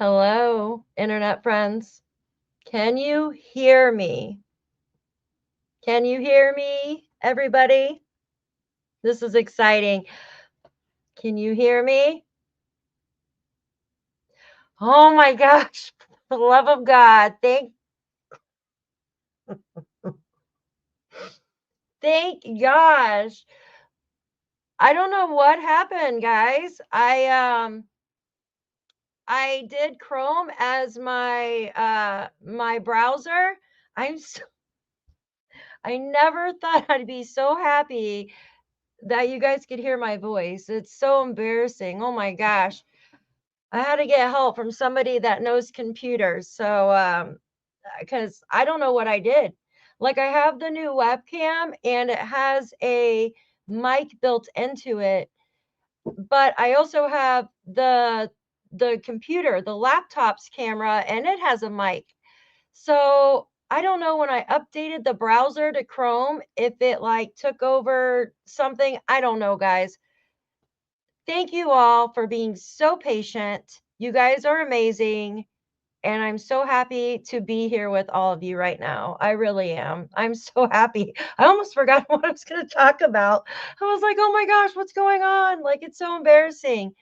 Hello, internet friends. Can you hear me? Can you hear me, everybody? This is exciting. Can you hear me? Oh my gosh, for the love of God. Thank gosh. I don't know what happened, guys. I did Chrome as my browser. I'm so, I never thought I'd be so happy that you guys could hear my voice. It's so embarrassing. Oh my gosh. I had to get help from somebody that knows computers. So, because I don't know what I did. Like, I have the new webcam and it has a mic built into it, but I also have the computer, the laptop's camera, and it has a mic. So I don't know when I updated the browser to Chrome if it like took over something. I don't know, guys. Thank you all for being so patient. You guys are amazing. And I'm so happy to be here with all of you right now. I really am. I'm so happy. I almost forgot what I was going to talk about. I was like, oh my gosh, what's going on? Like, it's so embarrassing.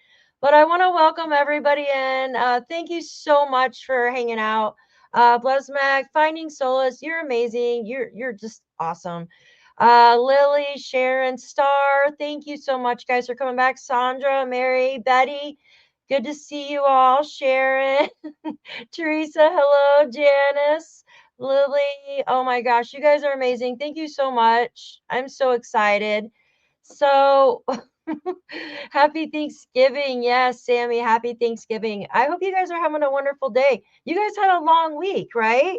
But I want to welcome everybody in. Thank you so much for hanging out. Bless Mag, Finding Solace, you're amazing. You're just awesome. Lily, Sharon, Star, thank you so much, guys, for coming back. Sandra, Mary, Betty, good to see you all. Sharon, Teresa, hello. Janice, Lily, oh my gosh, you guys are amazing. Thank you so much. I'm so excited. So, happy Thanksgiving. Yes, Sammy, happy Thanksgiving. I hope you guys are having a wonderful day. You guys had a long week, right?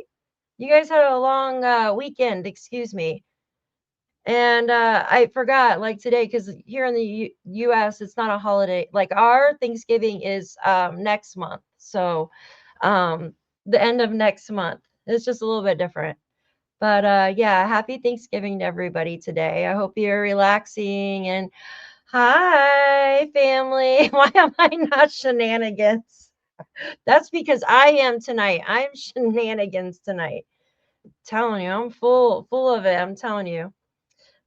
You guys had a long weekend, excuse me. And I forgot, like today, because here in the US, it's not a holiday. Like our Thanksgiving is next month. So the end of next month. It's just a little bit different. But yeah, happy Thanksgiving to everybody today. I hope you're relaxing and hi, family. Why am I not shenanigans? That's because I am tonight. I'm shenanigans tonight. Telling you, I'm full of it. I'm telling you.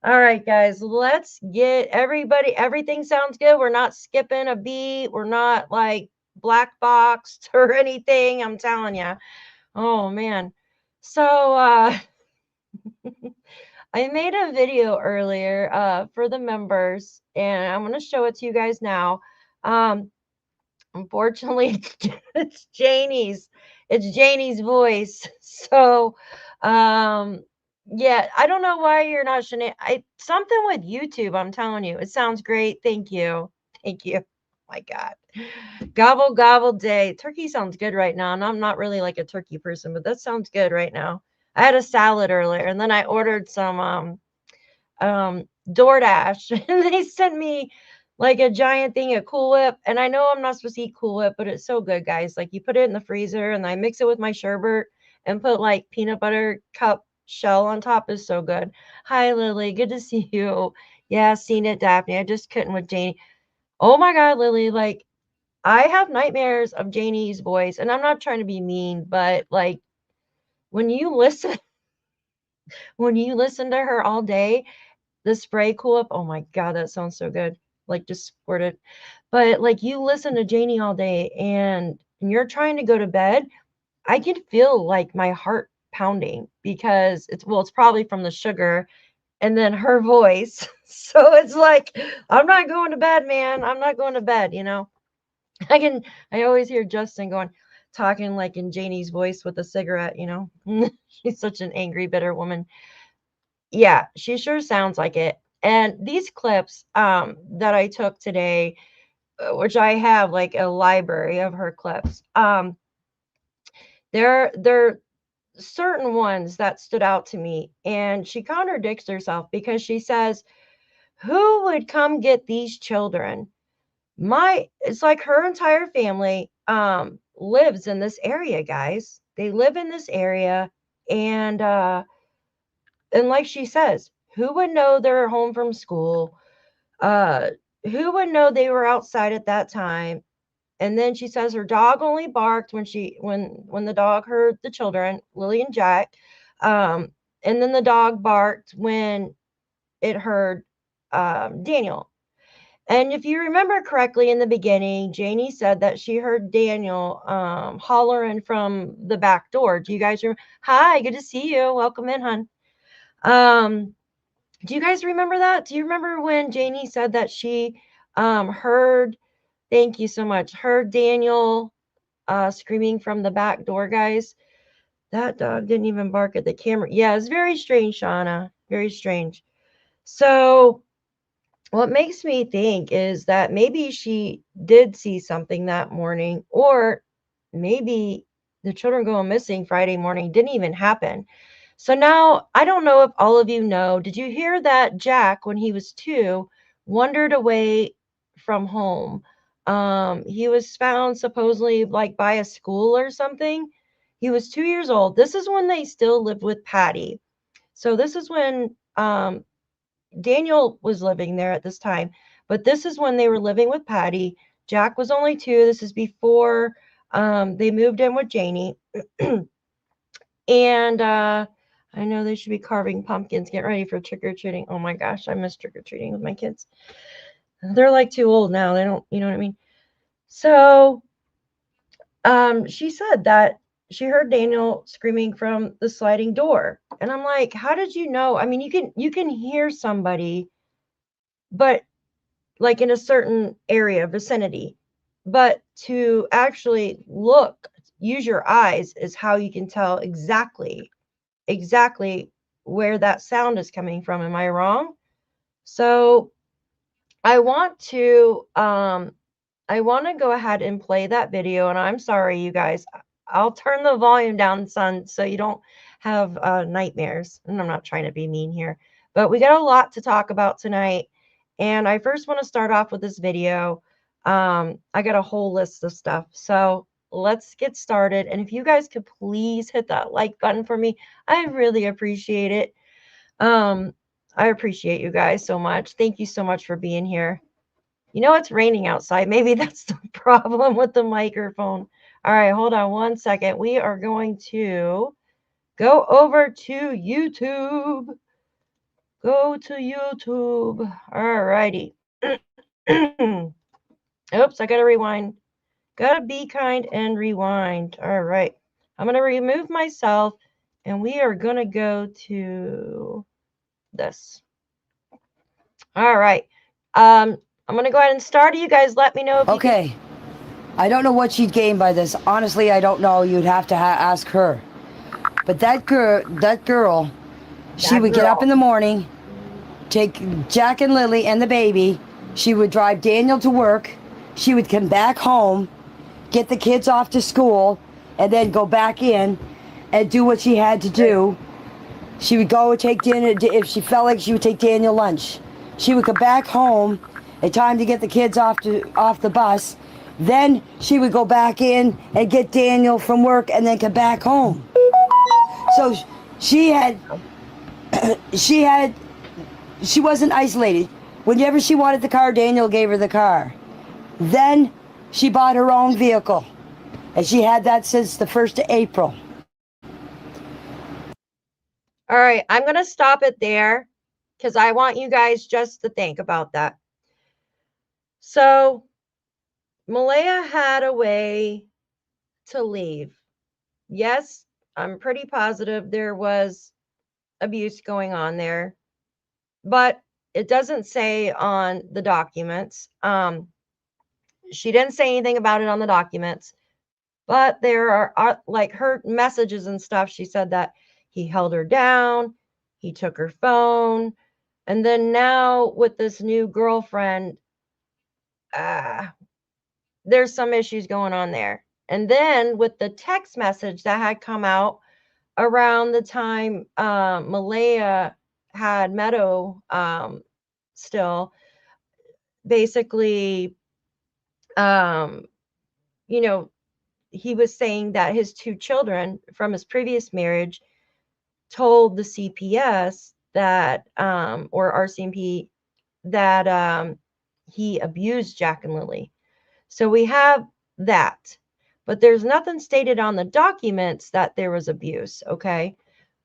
All right, guys, let's get everything sounds good. We're not skipping a beat. We're not like black boxed or anything. I'm telling you. Oh, man. So, I made a video earlier for the members, and I'm going to show it to you guys now. Unfortunately, it's Janie's. It's Janie's voice. So, um, yeah, I don't know why you're not something with YouTube, I'm telling you. It sounds great. Thank you. Thank you. My God. Gobble gobble day. Turkey sounds good right now. And I'm not really like a turkey person, but that sounds good right now. I had a salad earlier and then I ordered some DoorDash and they sent me like a giant thing of Cool Whip. And I know I'm not supposed to eat Cool Whip, but it's so good, guys. Like you put it in the freezer and I mix it with my sherbet and put like peanut butter cup shell on top. Is so good. Hi, Lily. Good to see you. Yeah, seen it, Daphne. I just couldn't with Janie. Oh my God, Lily. Like I have nightmares of Janie's voice. And I'm not trying to be mean, but like when you listen, when you listen to her all day, the spray cool up. Oh my God, that sounds so good. Like just squirt it. But like you listen to Janie all day and you're trying to go to bed, I can feel like my heart pounding because it's probably from the sugar and then her voice. So it's like, I'm not going to bed, man. I'm not going to bed, you know. I always hear Justin talking like in Janie's voice with a cigarette, you know. She's such an angry, bitter woman. Yeah, she sure sounds like it. And these clips that I took today, which I have like a library of her clips, there certain ones that stood out to me. And she contradicts herself because she says, "Who would come get these children?" It's like her entire family lives in this area, guys. They live in this area, and like she says, who would know they're home from school? Uh, who would know they were outside at that time? And then she says her dog only barked when the dog heard the children, Lilly and Jack. And then the dog barked when it heard Daniel. And if you remember correctly in the beginning, Janie said that she heard Daniel hollering from the back door. Do you guys remember? Hi, good to see you. Welcome in, hon. Do you guys remember that? Do you remember when Janie said that she heard, thank you so much, heard Daniel screaming from the back door, guys? That dog didn't even bark at the camera. Yeah, it's very strange, Shauna. Very strange. So what makes me think is that maybe she did see something that morning, or maybe the children going missing Friday morning didn't even happen. So now, I don't know if all of you know, did you hear that Jack, when he was 2, wandered away from home? He was found supposedly like by a school or something. He was 2 years old. This is when they still lived with Patty. So this is when Daniel was living there at this time, but this is when they were living with Patty. Jack was only 2. This is before they moved in with Janie. And I know they should be carving pumpkins. Get ready for trick-or-treating. Oh my gosh, I miss trick-or-treating with my kids. They're like too old now. They don't, you know what I mean? So she said that she heard Daniel screaming from the sliding door. And I'm like, how did you know? I mean, you can hear somebody, but like in a certain area, vicinity. But to actually look, use your eyes is how you can tell exactly where that sound is coming from. Am I wrong? So I want to go ahead and play that video, and I'm sorry, you guys. I'll turn the volume down, son, so you don't have nightmares. And I'm not trying to be mean here, but we got a lot to talk about tonight. And I first want to start off with this video. I got a whole list of stuff. So let's get started. And if you guys could please hit that like button for me, I really appreciate it. I appreciate you guys so much. Thank you so much for being here. You know, it's raining outside. Maybe that's the problem with the microphone. All right, hold on one second. We are going to go over to YouTube. Go to YouTube. All righty. Oops, I got to rewind. Got to be kind and rewind. All right. I'm going to remove myself, and we are going to go to this. All right. I'm going to go ahead and start. You guys let me know if Okay. you can... I don't know what she'd gain by this. Honestly, I don't know. You'd have to ask her. But that girl, she would get up in the morning, take Jack and Lily and the baby. She would drive Daniel to work. She would come back home, get the kids off to school, and then go back in and do what she had to do. She would go and take dinner. If she felt like she would take Daniel lunch. She would come back home in time to get the kids off the bus. Then she would go back in and get Daniel from work and then come back home. So she wasn't isolated. Whenever she wanted the car, Daniel gave her the car. Then she bought her own vehicle. And she had that since the 1st of April. All right, I'm going to stop it there because I want you guys just to think about that. So Malaya had a way to leave. Yes, I'm pretty positive there was abuse going on there, but it doesn't say on the documents. She didn't say anything about it on the documents, but there are like her messages and stuff. She said that he held her down, he took her phone, and then now with this new girlfriend, there's some issues going on there. And then with the text message that had come out around the time Malaya had Meadow still, basically, you know, he was saying that his 2 children from his previous marriage told the CPS that, or RCMP, that he abused Jack and Lily. So we have that. But there's nothing stated on the documents that there was abuse, okay?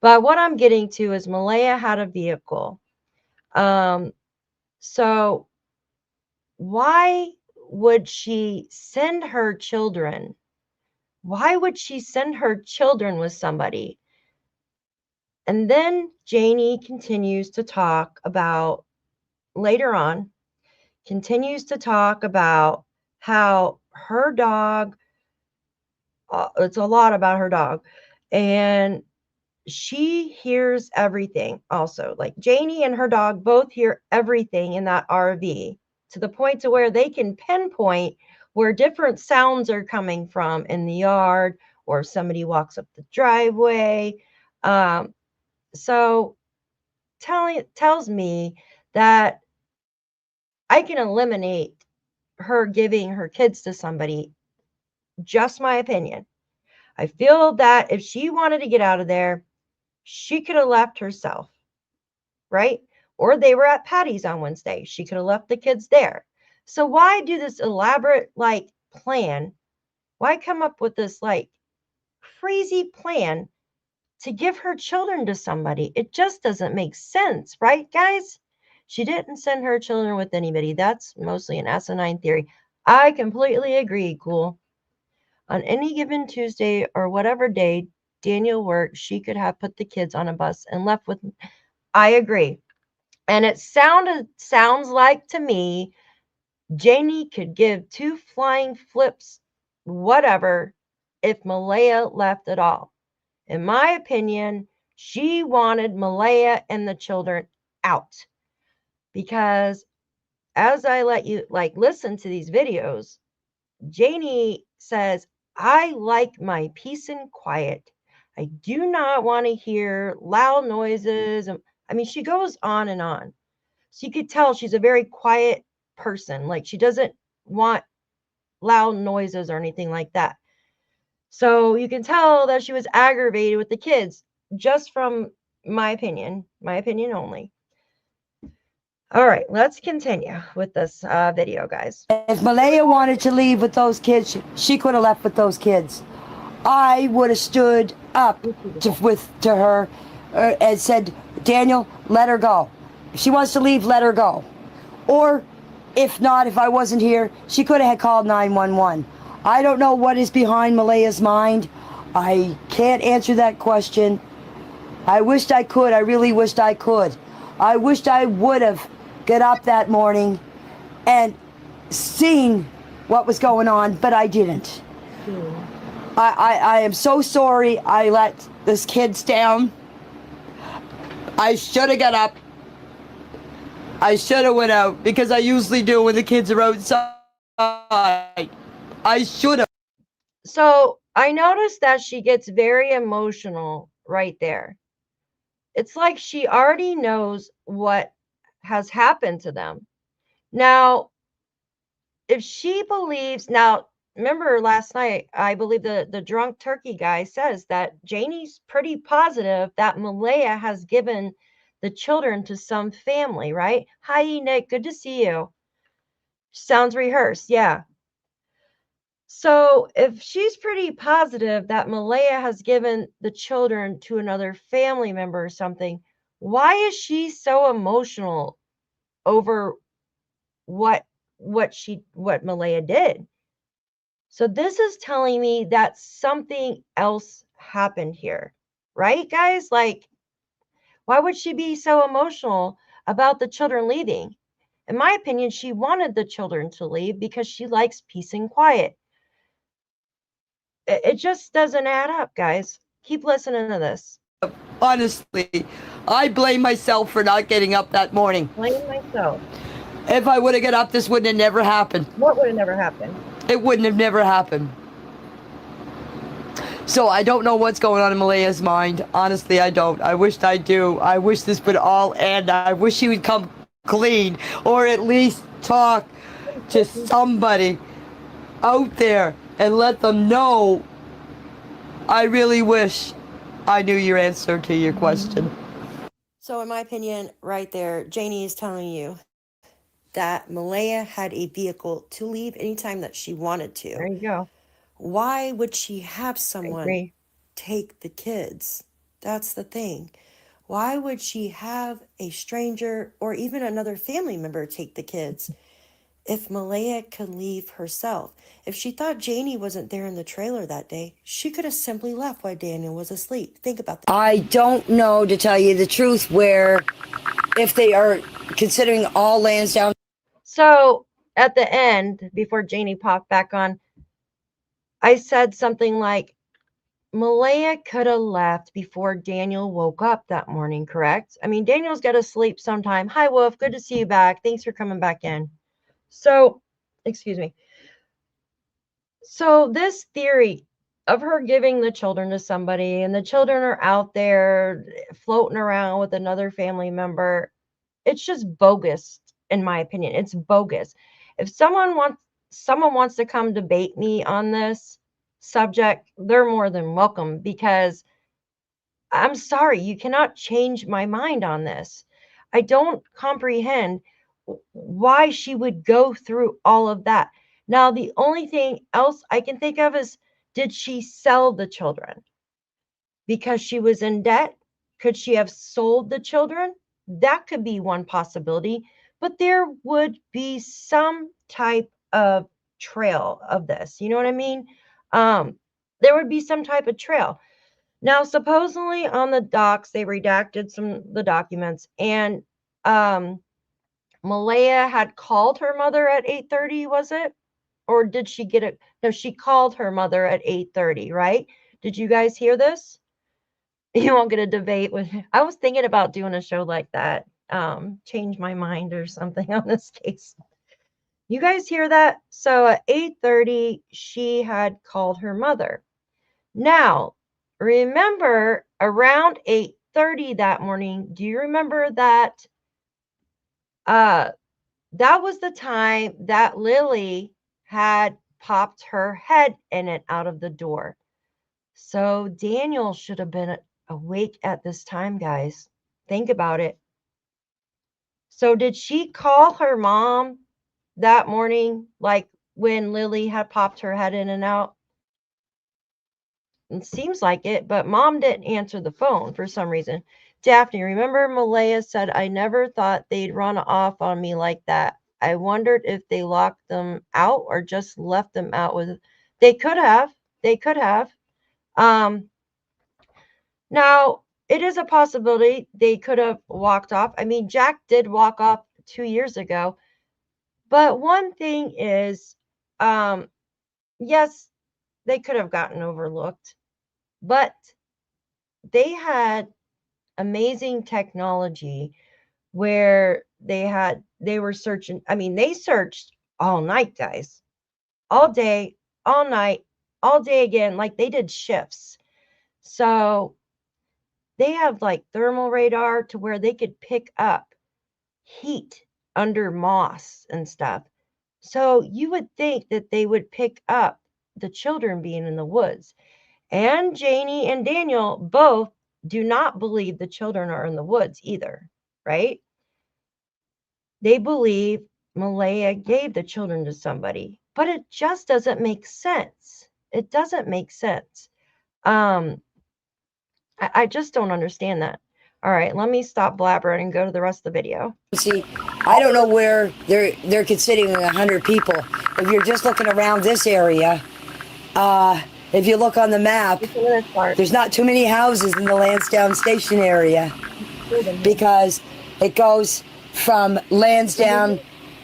But what I'm getting to is Malaya had a vehicle. So why would she send her children? Why would she send her children with somebody? And then Janie continues to talk about, later on, continues to talk about how her dog, it's a lot about her dog, and she hears everything also. Like Janie and her dog both hear everything in that RV, to the point to where they can pinpoint where different sounds are coming from in the yard, or if somebody walks up the driveway. So tells me that I can eliminate her giving her kids to somebody. Just my opinion. I feel that if she wanted to get out of there, she could have left herself, right? Or they were at Patty's on Wednesday. She could have left the kids there. So why do this elaborate plan? Why come up with this crazy plan to give her children to somebody? It just doesn't make sense, right, guys? She didn't send her children with anybody. That's mostly an asinine theory. I completely agree, Cool. On any given Tuesday or whatever day Daniel worked, she could have put the kids on a bus and left with me. I agree. And it sounds like to me, Janie could give two flying flips, whatever, if Malaya left at all. In my opinion, she wanted Malaya and the children out, because as I let you listen to these videos, Janie says, I like my peace and quiet. I do not want to hear loud noises. I mean, she goes on and on. So you could tell she's a very quiet person. Like, she doesn't want loud noises or anything like that. So you can tell that she was aggravated with the kids, just from my opinion only. All right, let's continue with this video, guys. If Malaya wanted to leave with those kids, she could have left with those kids. I would have stood up to her and said, Daniel, let her go. If she wants to leave, let her go. Or if not, if I wasn't here, she could have called 911. I don't know what is behind Malaya's mind. I can't answer that question. I wished I could. I really wished I could. I wished I would have got up that morning and seen what was going on, but I didn't. I am so sorry I let this kids down. I should have got up. I should have went out, because I usually do when the kids are outside. I should have. So I noticed that she gets very emotional right there. It's like she already knows what has happened to them. Now, if she believes, now, remember last night, I believe the drunk turkey guy says that Janie's pretty positive that Malaya has given the children to some family, right? Hi, Nick. Good to see you. Sounds rehearsed. Yeah. So if she's pretty positive that Malaya has given the children to another family member or something, why is she so emotional over what Malaya did? So this is telling me that something else happened here, right, guys? Why would she be so emotional about the children leaving? In my opinion, she wanted the children to leave because she likes peace and quiet. It just doesn't add up, guys. Keep listening to this. Honestly, I blame myself for not getting up that morning. Blame myself. If I would have got up, this wouldn't have never happened. What would have never happened? It wouldn't have never happened. So I don't know what's going on in Malaya's mind. Honestly, I don't. I wished I do. I wish this would all end. I wish she would come clean, or at least talk to somebody out there and let them know. I really wish I knew your answer to your question. So in my opinion, right there, Janie is telling you that Malaya had a vehicle to leave anytime that she wanted to. There you go. Why would she have I someone agree. take the kids? That's the thing. Why would she have a stranger or even another family member take the kids if Malaya could leave herself? If she thought Janie wasn't there in the trailer that day, she could have simply left while Daniel was asleep. Think about that. I don't know, to tell you the truth, where if they are considering all Lansdowne. So at the end, before Janie popped back on, I said something like, Malaya could have left before Daniel woke up that morning, correct? I mean, Daniel's got to sleep sometime. Hi, Wolf. Good to see you back. Thanks for coming back in. So, excuse me. So this theory of her giving the children to somebody and the children are out there floating around with another family member, it's just bogus, in my opinion. It's bogus. If someone wants to come debate me on this subject, they're more than welcome, because I'm sorry, you cannot change my mind on this. I don't comprehend why she would go through all of that. Now, the only thing else I can think of is, did she sell the children because she was in debt? Could she have sold the children? That could be one possibility, but there would be some type of trail of this. You know what I mean? There would be some type of trail. Now, supposedly on the docs, they redacted the documents, and Malaya had called her mother at 8:30, was it? Or did she get it? No, she called her mother at 8:30, right? Did you guys hear this? You won't get a debate with. I was thinking about doing a show like that. Change my mind or something on this case. You guys hear that? So at 8:30, she had called her mother. Now, remember around 8:30 that morning, do you remember that that was the time that Lilly had popped her head in and out of the door. So Daniel should have been awake at this time, guys. Think about it. So did she call her mom that morning, like when Lilly had popped her head in and out? It seems like it, but mom didn't answer the phone for some reason. Daphne, remember Malaya said, I never thought they'd run off on me like that. I wondered if they locked them out or just left them out with. They could have. They could have. Now, it is a possibility they could have walked off. I mean, Jack did walk off 2 years ago. But one thing is, yes, they could have gotten overlooked, but they had amazing technology where they were searching. I mean, they searched all night, guys, all day, all night, all day again, like they did shifts. So they have like thermal radar to where they could pick up heat under moss and stuff. So you would think that they would pick up the children being in the woods. And Janie and Daniel both do not believe the children are in the woods either, right? They believe Malaya gave the children to somebody, but it just doesn't make sense. It doesn't make sense. I just don't understand that. All right, let me stop blabbering and go to the rest of the video. See, I don't know where they're considering 100 people. If you're just looking around this area, if you look on the map, there's not too many houses in the Landsdowne station area, because it goes from Landsdowne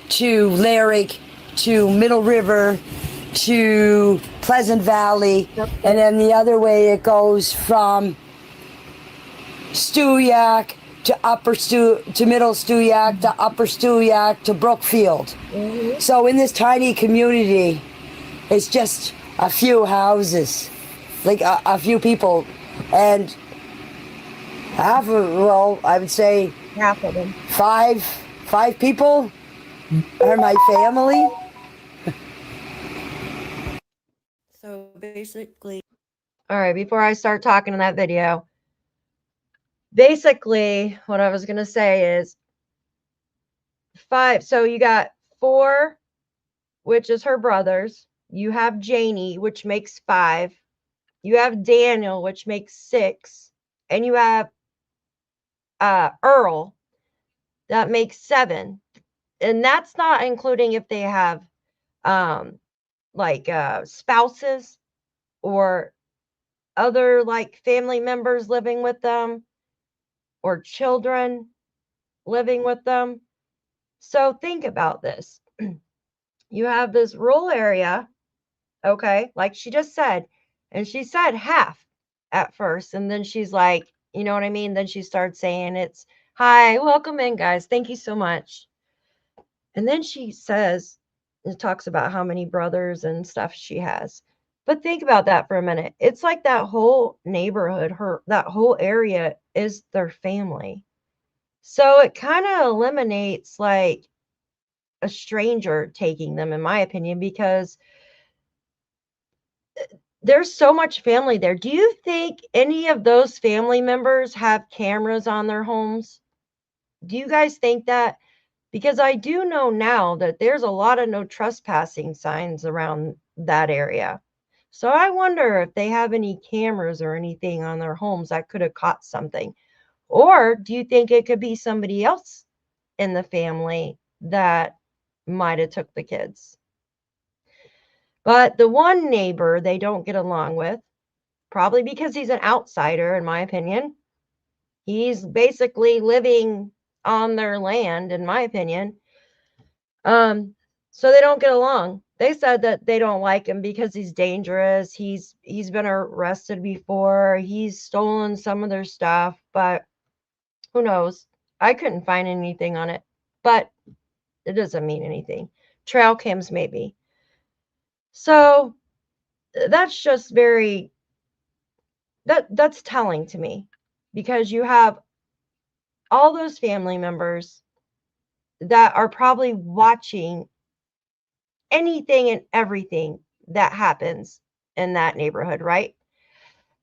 to Lerwick to Middle River to Pleasant Valley, and then the other way it goes from Stewiacke to Middle Stewiacke to Upper Stewiacke to Brookfield. So in this tiny community, it's just a few houses, like a few people, and half of, well, I would say half of them, five people are my family. So basically, all right, before I start talking in that video, basically what I was going to say is 5. So you got 4, which is her brothers. You have Janie, which makes 5. You have Daniel, which makes 6. And you have Earl, that makes 7. And that's not including if they have like spouses or other like family members living with them or children living with them. So think about this. You have this rural area, okay, like she just said, and she said half at first, and then she's like, you know what I mean? Then she starts saying it's, hi, welcome in, guys. Thank you so much. And then she says, it talks about how many brothers and stuff she has. But think about that for a minute. It's like that whole neighborhood, that whole area is their family. So it kind of eliminates like a stranger taking them, in my opinion, because there's so much family there. Do you think any of those family members have cameras on their homes? Do you guys think that? Because I do know now that there's a lot of no trespassing signs around that area. So I wonder if they have any cameras or anything on their homes that could have caught something. Or do you think it could be somebody else in the family that might have took the kids? But the one neighbor they don't get along with, probably because he's an outsider, in my opinion. He's basically living on their land, in my opinion. So they don't get along. They said that they don't like him because he's dangerous. He's been arrested before. He's stolen some of their stuff, but who knows? I couldn't find anything on it, but it doesn't mean anything. Trail cams maybe. So that's just that's telling to me, because you have all those family members that are probably watching anything and everything that happens in that neighborhood, right?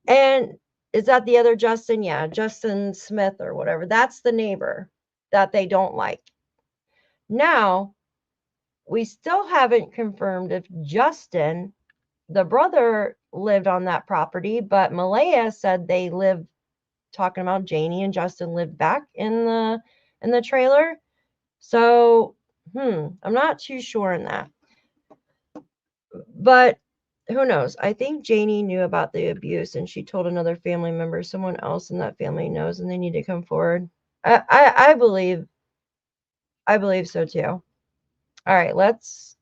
And is that the other Justin? Yeah, Justin Smith or whatever. That's the neighbor that they don't like. Now, we still haven't confirmed if Justin, the brother, lived on that property, but Malaya said they lived, talking about Janie and Justin lived back in the trailer. So, I'm not too sure on that. But who knows? I think Janie knew about the abuse and she told another family member, someone else in that family knows, and they need to come forward. I believe so too. All right, let's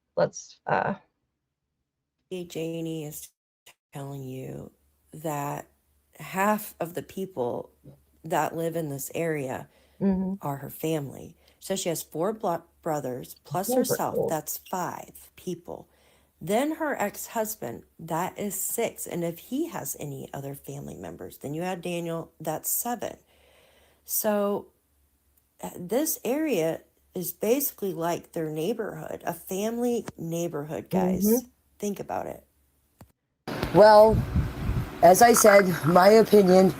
Janie is telling you that half of the people that live in this area are her family. So she has 4 brothers plus herself. That's 5 people. Then her ex-husband, that is 6. And if he has any other family members, then you have Daniel, that's 7. So this area is basically like their neighborhood, a family neighborhood, guys. Think about it. Well, as I said, my opinion,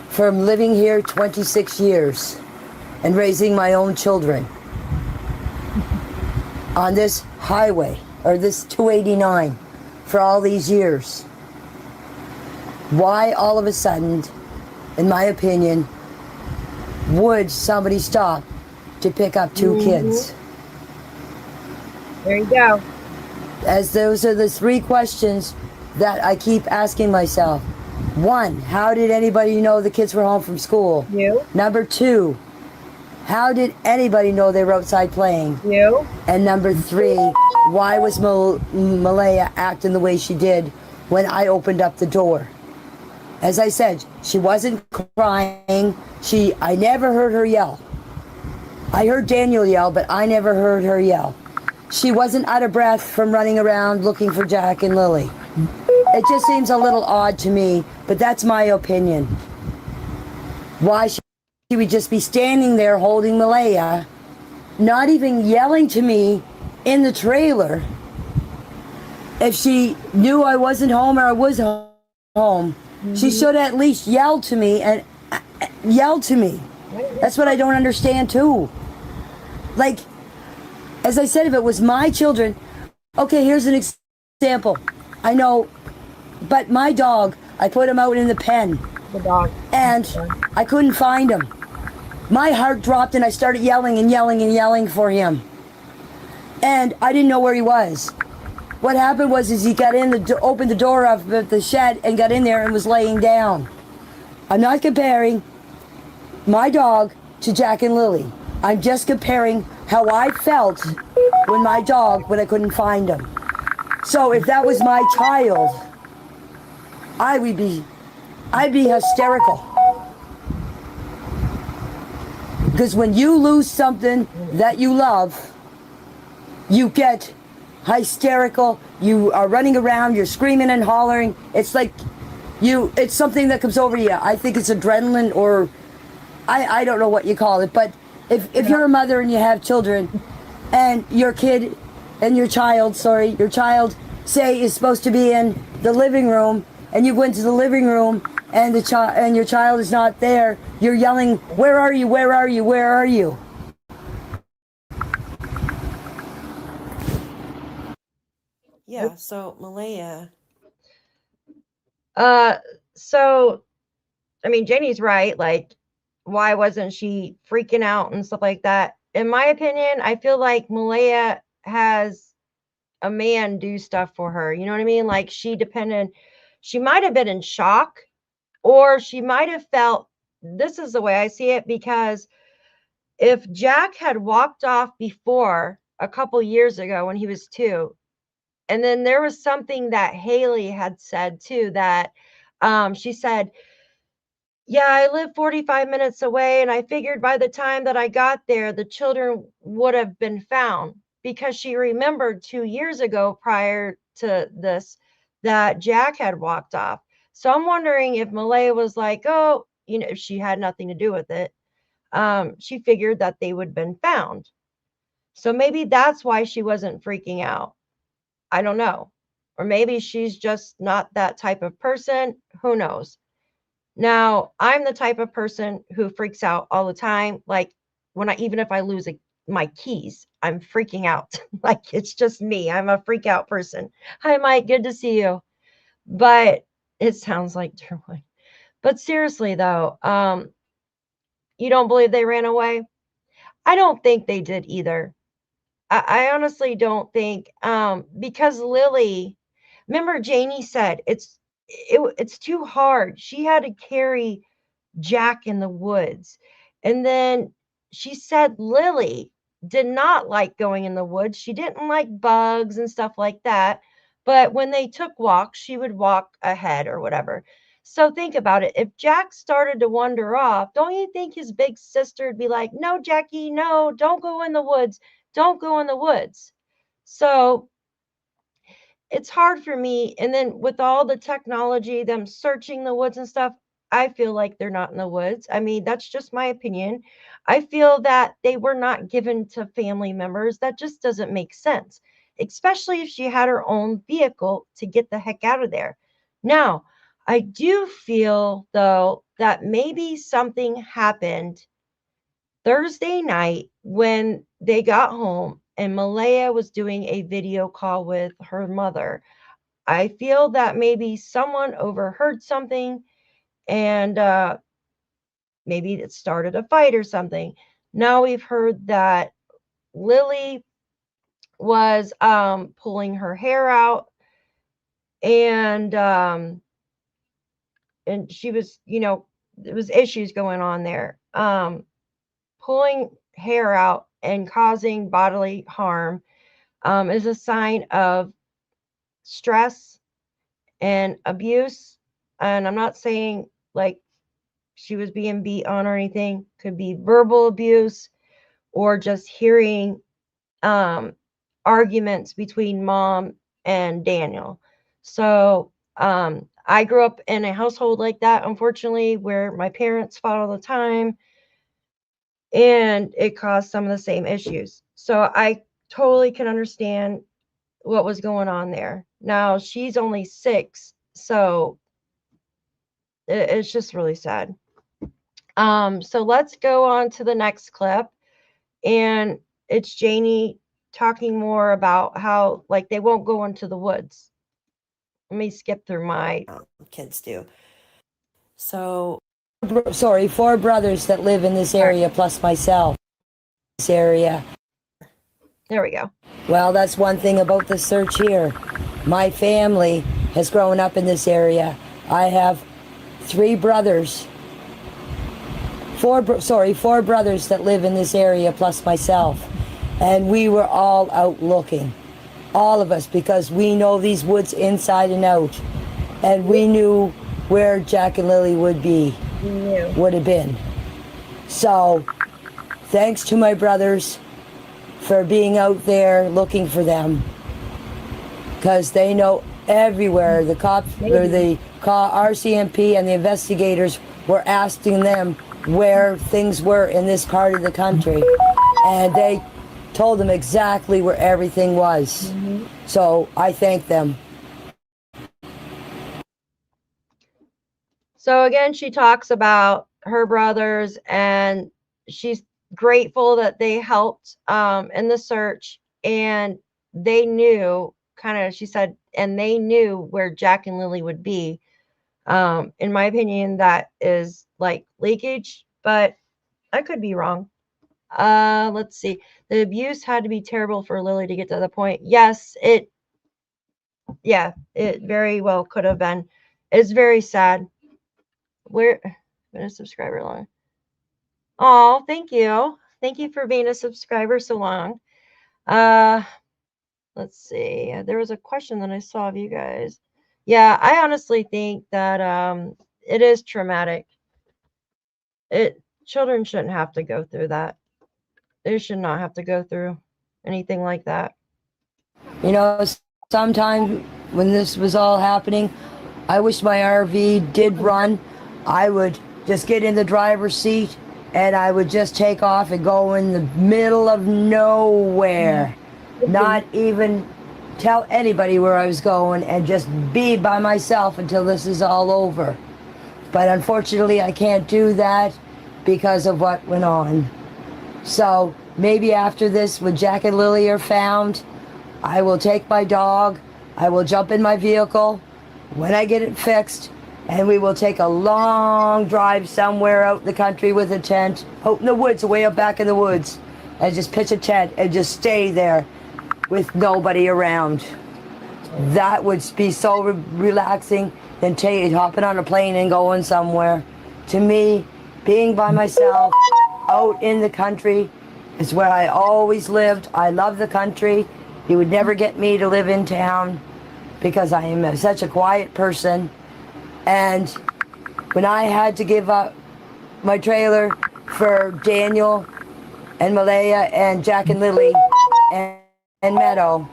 from living here 26 years and raising my own children on this highway, or this 289, for all these years, why all of a sudden, in my opinion, would somebody stop to pick up 2 kids? There you go. As those are the 3 questions that I keep asking myself. 1, how did anybody know the kids were home from school? You. Number 2, how did anybody know they were outside playing? You. And number 3, why was Malaya acting the way she did when I opened up the door? As I said, she wasn't crying. I never heard her yell. I heard Daniel yell, but I never heard her yell. She wasn't out of breath from running around looking for Jack and Lilly. It just seems a little odd to me, but that's my opinion. Why she would just be standing there holding Malaya, not even yelling to me in the trailer. If she knew I wasn't home or I was home, she should at least yell to me and yell to me. That's what I don't understand too. Like, As I said, if it was my children, okay, here's an example. I know, but my dog, I put him out in the pen. The dog. And I couldn't find him. My heart dropped and I started yelling and yelling and yelling for him. And I didn't know where he was. What happened was he got in, opened the door of the shed and got in there and was laying down. I'm not comparing my dog to Jack and Lilly. I'm just comparing how I felt when I couldn't find him. So if that was my child, I'd be hysterical. Because when you lose something that you love, you get hysterical. You are running around, you're screaming and hollering. It's like it's something that comes over you. I think it's adrenaline, or I don't know what you call it. But if you're a mother and you have children, and your child, say is supposed to be in the living room, and you go into the living room and your child is not there, you're yelling, "Where are you? Where are you? Where are you?" Yeah, so Malaya. So I mean, Janie's right. Like, why wasn't she freaking out and stuff like that? In my opinion, I feel like Malaya has a man do stuff for her. You know what I mean? Like, she might have been in shock, or she might have felt, this is the way I see it, because if Jack had walked off before a couple years ago when he was 2, and then there was something that Haley had said too, that she said, "Yeah, I live 45 minutes away, and I figured by the time that I got there, the children would have been found," because she remembered 2 years ago, prior to this, that Jack had walked off. So I'm wondering if Malaya was like, oh, if she had nothing to do with it. She figured that they would have been found. So maybe that's why she wasn't freaking out. I don't know. Or maybe she's just not that type of person. Who knows? Now, I'm the type of person who freaks out all the time. Like, even if I lose my keys, I'm freaking out. Like, it's just me. I'm a freak out person. Hi, Mike. Good to see you. But it sounds like Derwin. But seriously, though, you don't believe they ran away? I don't think they did either. I honestly don't think, because Lilly, remember Janie said it's too hard. She had to carry Jack in the woods. And then she said Lilly did not like going in the woods. She didn't like bugs and stuff like that. But when they took walks, she would walk ahead or whatever. So think about it. If Jack started to wander off, don't you think his big sister would be like, "No, Jackie, no, don't go in the woods. Don't go in the woods." So it's hard for me. And then with all the technology, them searching the woods and stuff, I feel like they're not in the woods. I mean, that's just my opinion. I feel that they were not given to family members. That just doesn't make sense, especially if she had her own vehicle to get the heck out of there. Now, I do feel, though, that maybe something happened Thursday night when they got home and Malaya was doing a video call with her mother. I feel that maybe someone overheard something, and maybe it started a fight or something. Now we've heard that Lilly was pulling her hair out, and she was, there was issues going on there. Pulling hair out and causing bodily harm is a sign of stress and abuse. And I'm not saying like she was being beat on or anything. Could be verbal abuse, or just hearing arguments between mom and Daniel. So I grew up in a household like that, unfortunately, where my parents fought all the time, and it caused some of the same issues. So I totally can understand what was going on there. Now she's only 6, so it's just really sad. So let's go on to the next clip, and it's Janie talking more about how, like, they won't go into the woods. Let me skip through my kids do. So, sorry, 4 brothers that live in this area plus myself. This area. There we go. Well, that's one thing about the search here. My family has grown up in this area. I have 3 brothers. 4 brothers that live in this area plus myself. And we were all out looking. All of us, because we know these woods inside and out. And we knew where Jack and Lilly would have been. So, thanks to my brothers for being out there looking for them, because they know everywhere. The cops, or the RCMP and the investigators were asking them where things were in this part of the country, and they told them exactly where everything was. So I thank them. So again, she talks about her brothers, and she's grateful that they helped in the search, and they knew, she said, and they knew where Jack and Lilly would be. In my opinion, that is like leakage, but I could be wrong. Let's see. The abuse had to be terrible for Lilly to get to the point. Yes, it very well could have been. It's very sad. We're been a subscriber long. Oh, thank you. Thank you for being a subscriber so long. Let's see. There was a question that I saw of you guys. Yeah, I honestly think that it is traumatic. Children shouldn't have to go through that. They should not have to go through anything like that. You know, sometime when this was all happening, I wish my RV did run. I would just get in the driver's seat and I would just take off and go in the middle of nowhere. Not even tell anybody where I was going, and just be by myself until this is all over. But unfortunately, I can't do that because of what went on. So maybe after this, when Jack and Lilly are found, I will take my dog, I will jump in my vehicle when I get it fixed, and we will take a long drive somewhere out in the country with a tent, out in the woods, way up back in the woods, and just pitch a tent and just stay there with nobody around. That would be so relaxing than hopping on a plane and going somewhere. To me, being by myself out in the country is where I always lived. I love the country. You would never get me to live in town because I am such a quiet person. And when I had to give up my trailer for Daniel and Malaya and Jack and Lilly and Meadow.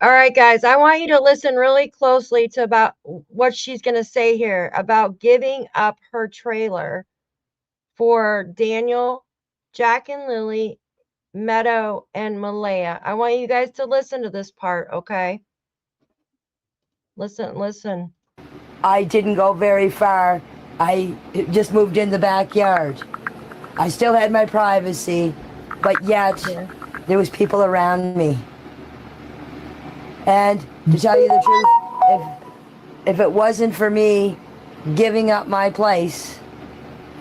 All right, guys, I want you to listen really closely to about what she's going to say here about giving up her trailer for Daniel, Jack and Lilly, Meadow, and Malaya. I want you guys to listen to this part, okay? Listen. I didn't go very far. I just moved in the backyard. I still had my privacy, but yet there was people around me. And to tell you the truth, if it wasn't for me giving up my place,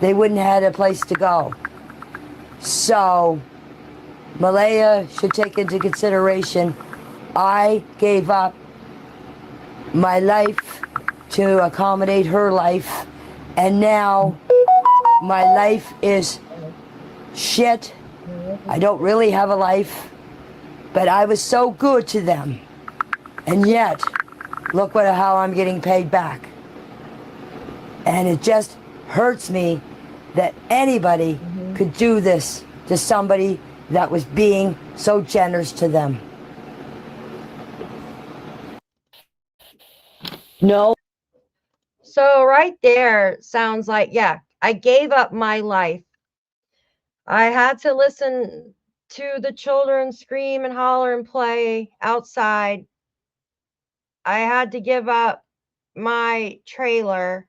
they wouldn't have had a place to go. So Malaya should take into consideration, I gave up my life to accommodate her life, and now my life is shit. I don't really have a life, but I was so good to them, and yet look how I'm getting paid back. And it just hurts me that anybody could do this to somebody that was being so generous to them. No. So right there sounds like, yeah, I gave up my life. I had to listen to the children scream and holler and play outside. I had to give up my trailer.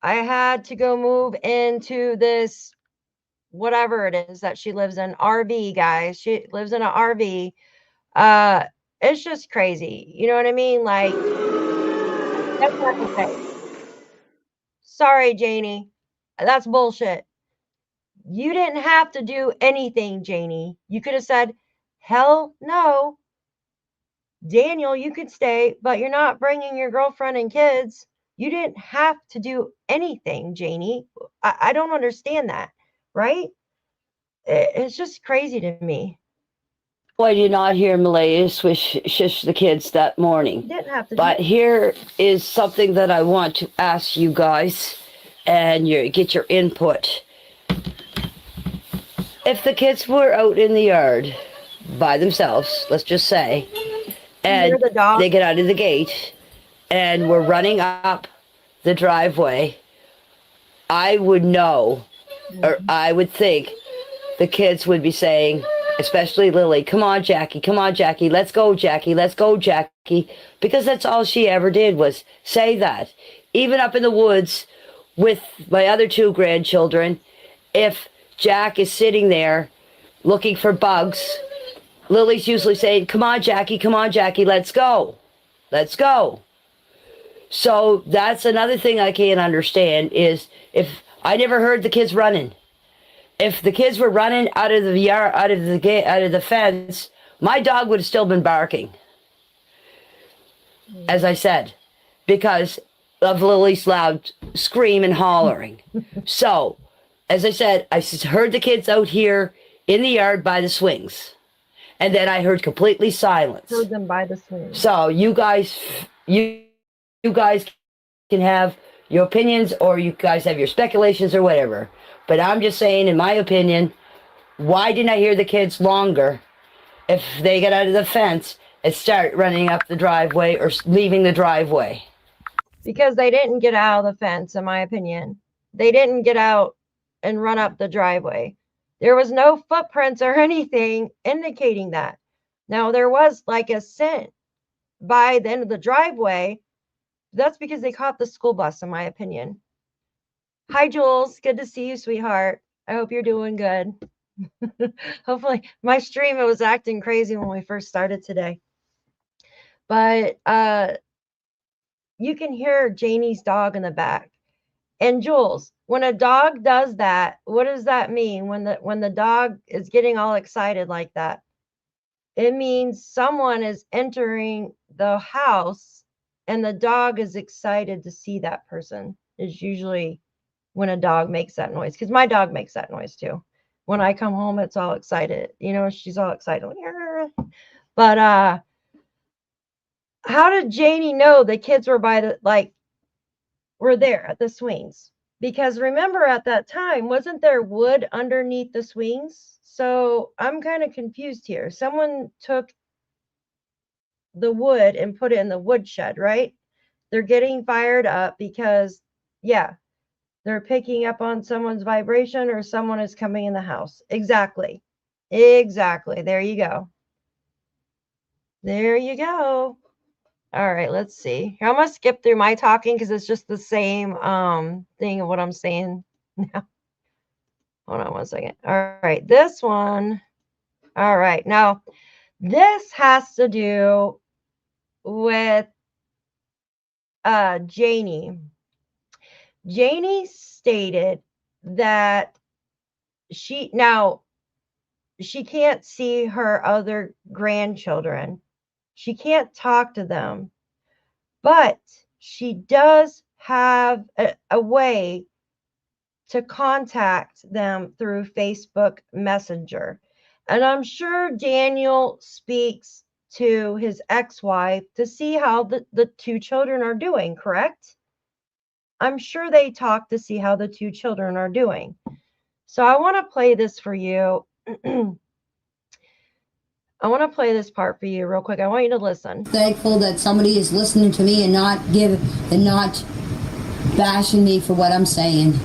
I had to go move into this whatever it is that she lives in, RV, guys. She lives in an RV. It's just crazy. You know what I mean? Like, that's what I can say. Sorry, Janie. That's bullshit. You didn't have to do anything, Janie. You could have said, hell no. Daniel, you could stay, but you're not bringing your girlfriend and kids. You didn't have to do anything, Janie. I don't understand that, right? It's just crazy to me. Why did you not hear Malaya shush the kids that morning? You didn't have to. But here is something that I want to ask you guys and get your input. If the kids were out in the yard by themselves, let's just say, and they get out of the gate and we're running up the driveway, I would know, or I would think the kids would be saying, especially Lily, come on, Jackie, let's go, Jackie, because that's all she ever did was say that. Even up in the woods with my other 2 grandchildren, if Jack is sitting there looking for bugs, Lily's usually saying, come on, Jackie, let's go. So that's another thing I can't understand is if I never heard the kids running. If the kids were running out of the yard, out of the fence, my dog would have still been barking. As I said, because of Lily's loud scream and hollering. So, as I said, I heard the kids out here in the yard by the swings. And then I heard completely silence. Heard them by the swings. So you guys can have your opinions, or you guys have your speculations or whatever. But I'm just saying, in my opinion, why didn't I hear the kids longer if they get out of the fence and start running up the driveway or leaving the driveway? Because they didn't get out of the fence, in my opinion. They didn't get out and run up the driveway. There was no footprints or anything indicating that. Now, there was like a scent by the end of the driveway. That's because they caught the school bus, in my opinion. Hi, Jules. Good to see you, sweetheart. I hope you're doing good. Hopefully, my stream, it was acting crazy when we first started today. But you can hear Janie's dog in the back. And Jules, when a dog does that, what does that mean? When the dog is getting all excited like that, it means someone is entering the house and the dog is excited to see that person. Is usually when a dog makes that noise, because my dog makes that noise too. When I come home, it's all excited. You know, she's all excited. But how did Janie know the kids were were there at the swings? Because remember, at that time, wasn't there wood underneath the swings? So I'm kind of confused here. Someone took the wood and put it in the woodshed, right? They're getting fired up because, yeah, they're picking up on someone's vibration or someone is coming in the house. Exactly. There you go. All right, let's see. I'm going to skip through my talking because it's just the same thing of what I'm saying now. Hold on one second. All right, this one. All right, now this has to do with Janie. Janie stated that she can't see her other grandchildren. She can't talk to them, but she does have a way to contact them through Facebook Messenger. And I'm sure Daniel speaks to his ex-wife to see how the 2 children are doing, correct? I'm sure they talk to see how the 2 children are doing. So I want to play this for you. I want to play this part for you real quick. I want you to listen. Thankful that somebody is listening to me and not bashing me for what I'm saying.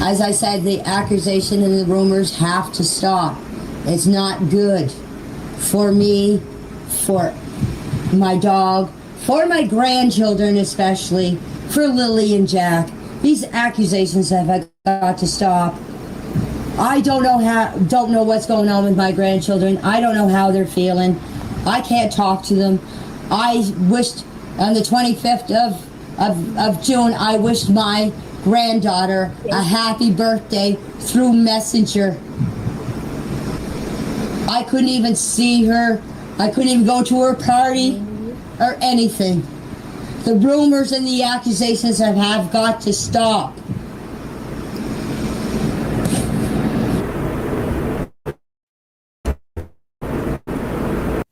As I said, the accusation and the rumors have to stop. It's not good for me, for my dog, for my grandchildren especially, for Lily and Jack. These accusations have got to stop. I don't know what's going on with my grandchildren. I don't know how they're feeling. I can't talk to them. I wished on the 25th of June, I wished my granddaughter a happy birthday through Messenger. I couldn't even see her. I couldn't even go to her party or anything. The rumors and the accusations have got to stop.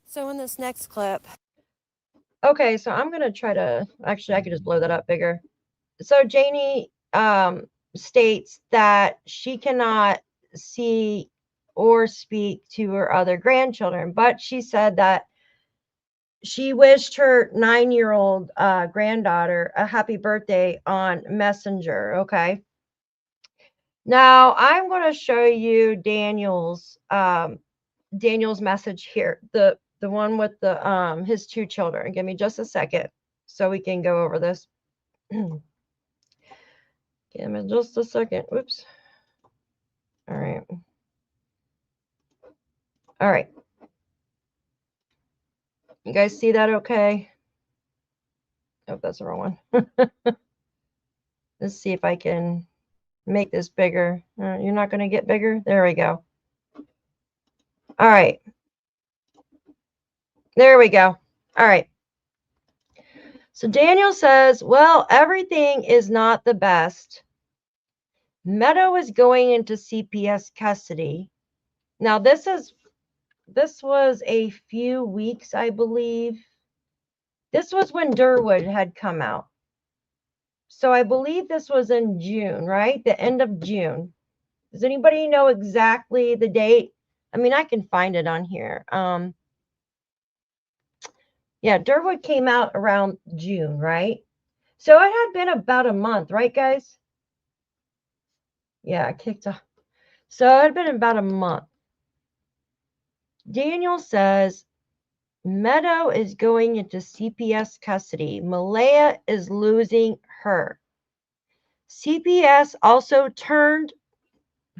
So in this next clip. Okay, so I'm going to try to, actually, I could just blow that up bigger. So Janie states that she cannot see or speak to her other grandchildren, but she said that she wished her 9-year-old granddaughter a happy birthday on Messenger. Okay. Now I'm going to show you Daniel's message here, the one with the his 2 children. Give me just a second so we can go over this. Give me just a second. Whoops. All right. All right. You guys see that okay? Oh, that's the wrong one. Let's see if I can make this bigger. You're not going to get bigger? There we go. All right. There we go. All right. So Daniel says, well, everything is not the best. Meadow is going into CPS custody. Now, this was a few weeks, I believe. This was when Durwood had come out. So I believe this was in June, right? The end of June. Does anybody know exactly the date? I mean, I can find it on here. Yeah, Durwood came out around June, right? So it had been about a month, right, guys? Yeah, I kicked off. So it had been about a month. Daniel says, Meadow is going into CPS custody. Malaya is losing her. CPS also turned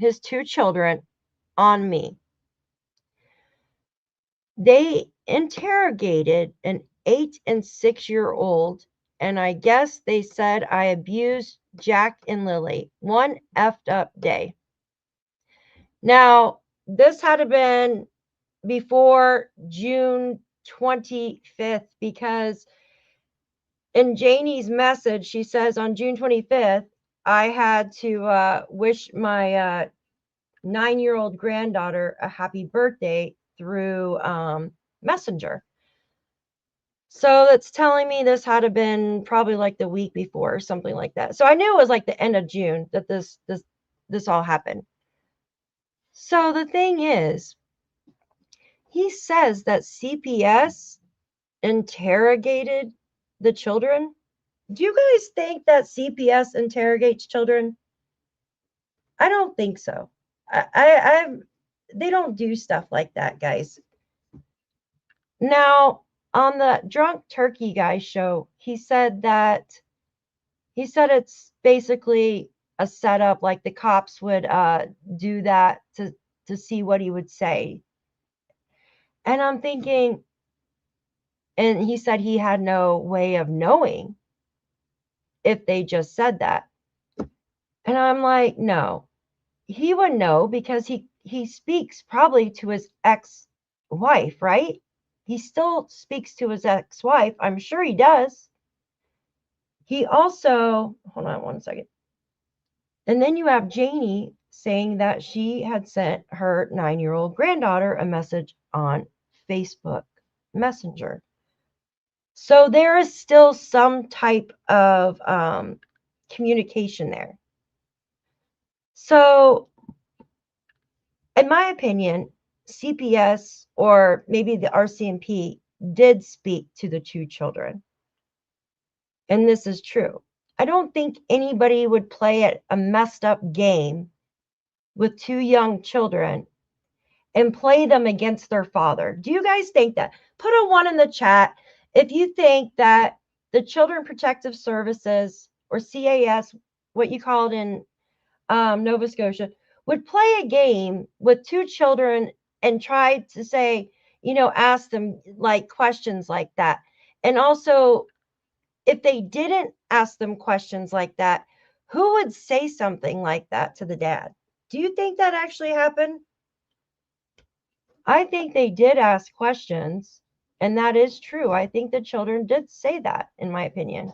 his 2 children on me. They interrogated an 8 and 6-year-old, and I guess they said I abused Jack and Lilly. One effed up day. Now, this had to been before June 25th, because in Janie's message, she says on June 25th, I had to wish my 9-year-old granddaughter a happy birthday through Messenger. So that's telling me this had to been probably like the week before or something like that. So I knew it was like the end of June that this all happened. So the thing is, he says that CPS interrogated the children. Do you guys think that CPS interrogates children? I don't think so. They don't do stuff like that, guys. Now, on the Drunk Turkey Guy show, he said it's basically a setup, like the cops would do that to see what he would say. And I'm thinking, and he said he had no way of knowing if they just said that. And I'm like, no, he would know, because he speaks probably to his ex-wife, right? He still speaks to his ex-wife. I'm sure he does. He also, hold on one second. And then you have Janie saying that she had sent her 9-year-old granddaughter a message on Facebook Messenger. So there is still some type of communication there. So, in my opinion, CPS or maybe the RCMP did speak to the 2 children. And this is true. I don't think anybody would play a messed up game with 2 young children and play them against their father. Do you guys think that? Put a 1 in the chat if you think that the Children Protective Services, or CAS, what you call it in Nova Scotia, would play a game with two children and try to say, you know, ask them like questions like that. And also, if they didn't ask them questions like that, who would say something like that to the dad? Do you think that actually happened? I think they did ask questions, and that is true. I think the children did say that, in my opinion.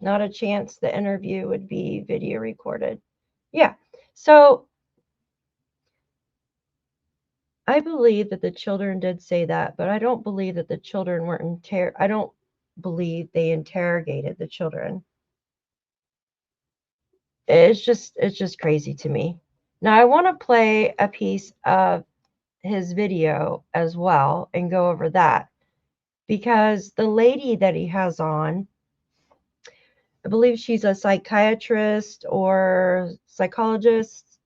Not a chance the interview would be video recorded. Yeah. So I believe that the children did say that, but I don't believe that the children weren't I don't believe they interrogated the children. It's just crazy to me. Now I want to play a piece of his video as well and go over that, because the lady that he has on, I believe she's a psychiatrist or psychologist,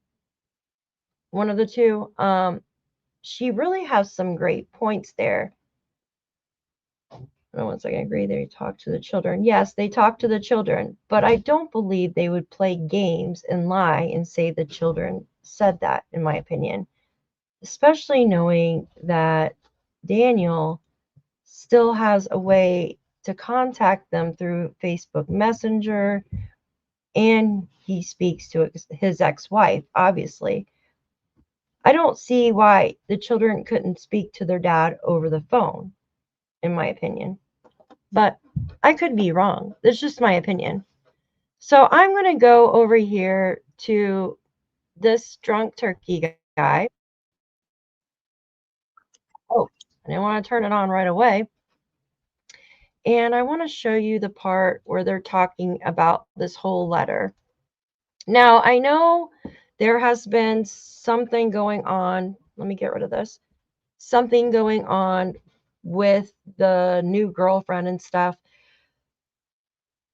one of the two. She really has some great points there. No one's like, I agree they talk to the children. Yes, they talk to the children, but I don't believe they would play games and lie and say the children said that, in my opinion. Especially knowing that Daniel still has a way to contact them through Facebook Messenger, and he speaks to his ex-wife, obviously. I don't see why the children couldn't speak to their dad over the phone, in my opinion. But I could be wrong. That's just my opinion. So I'm going to go over here to this drunk turkey guy. Oh, I didn't want to turn it on right away. And I want to show you the part where they're talking about this whole letter. Now, I know there has been something going on. Let me get rid of this. Something going on with the new girlfriend and stuff.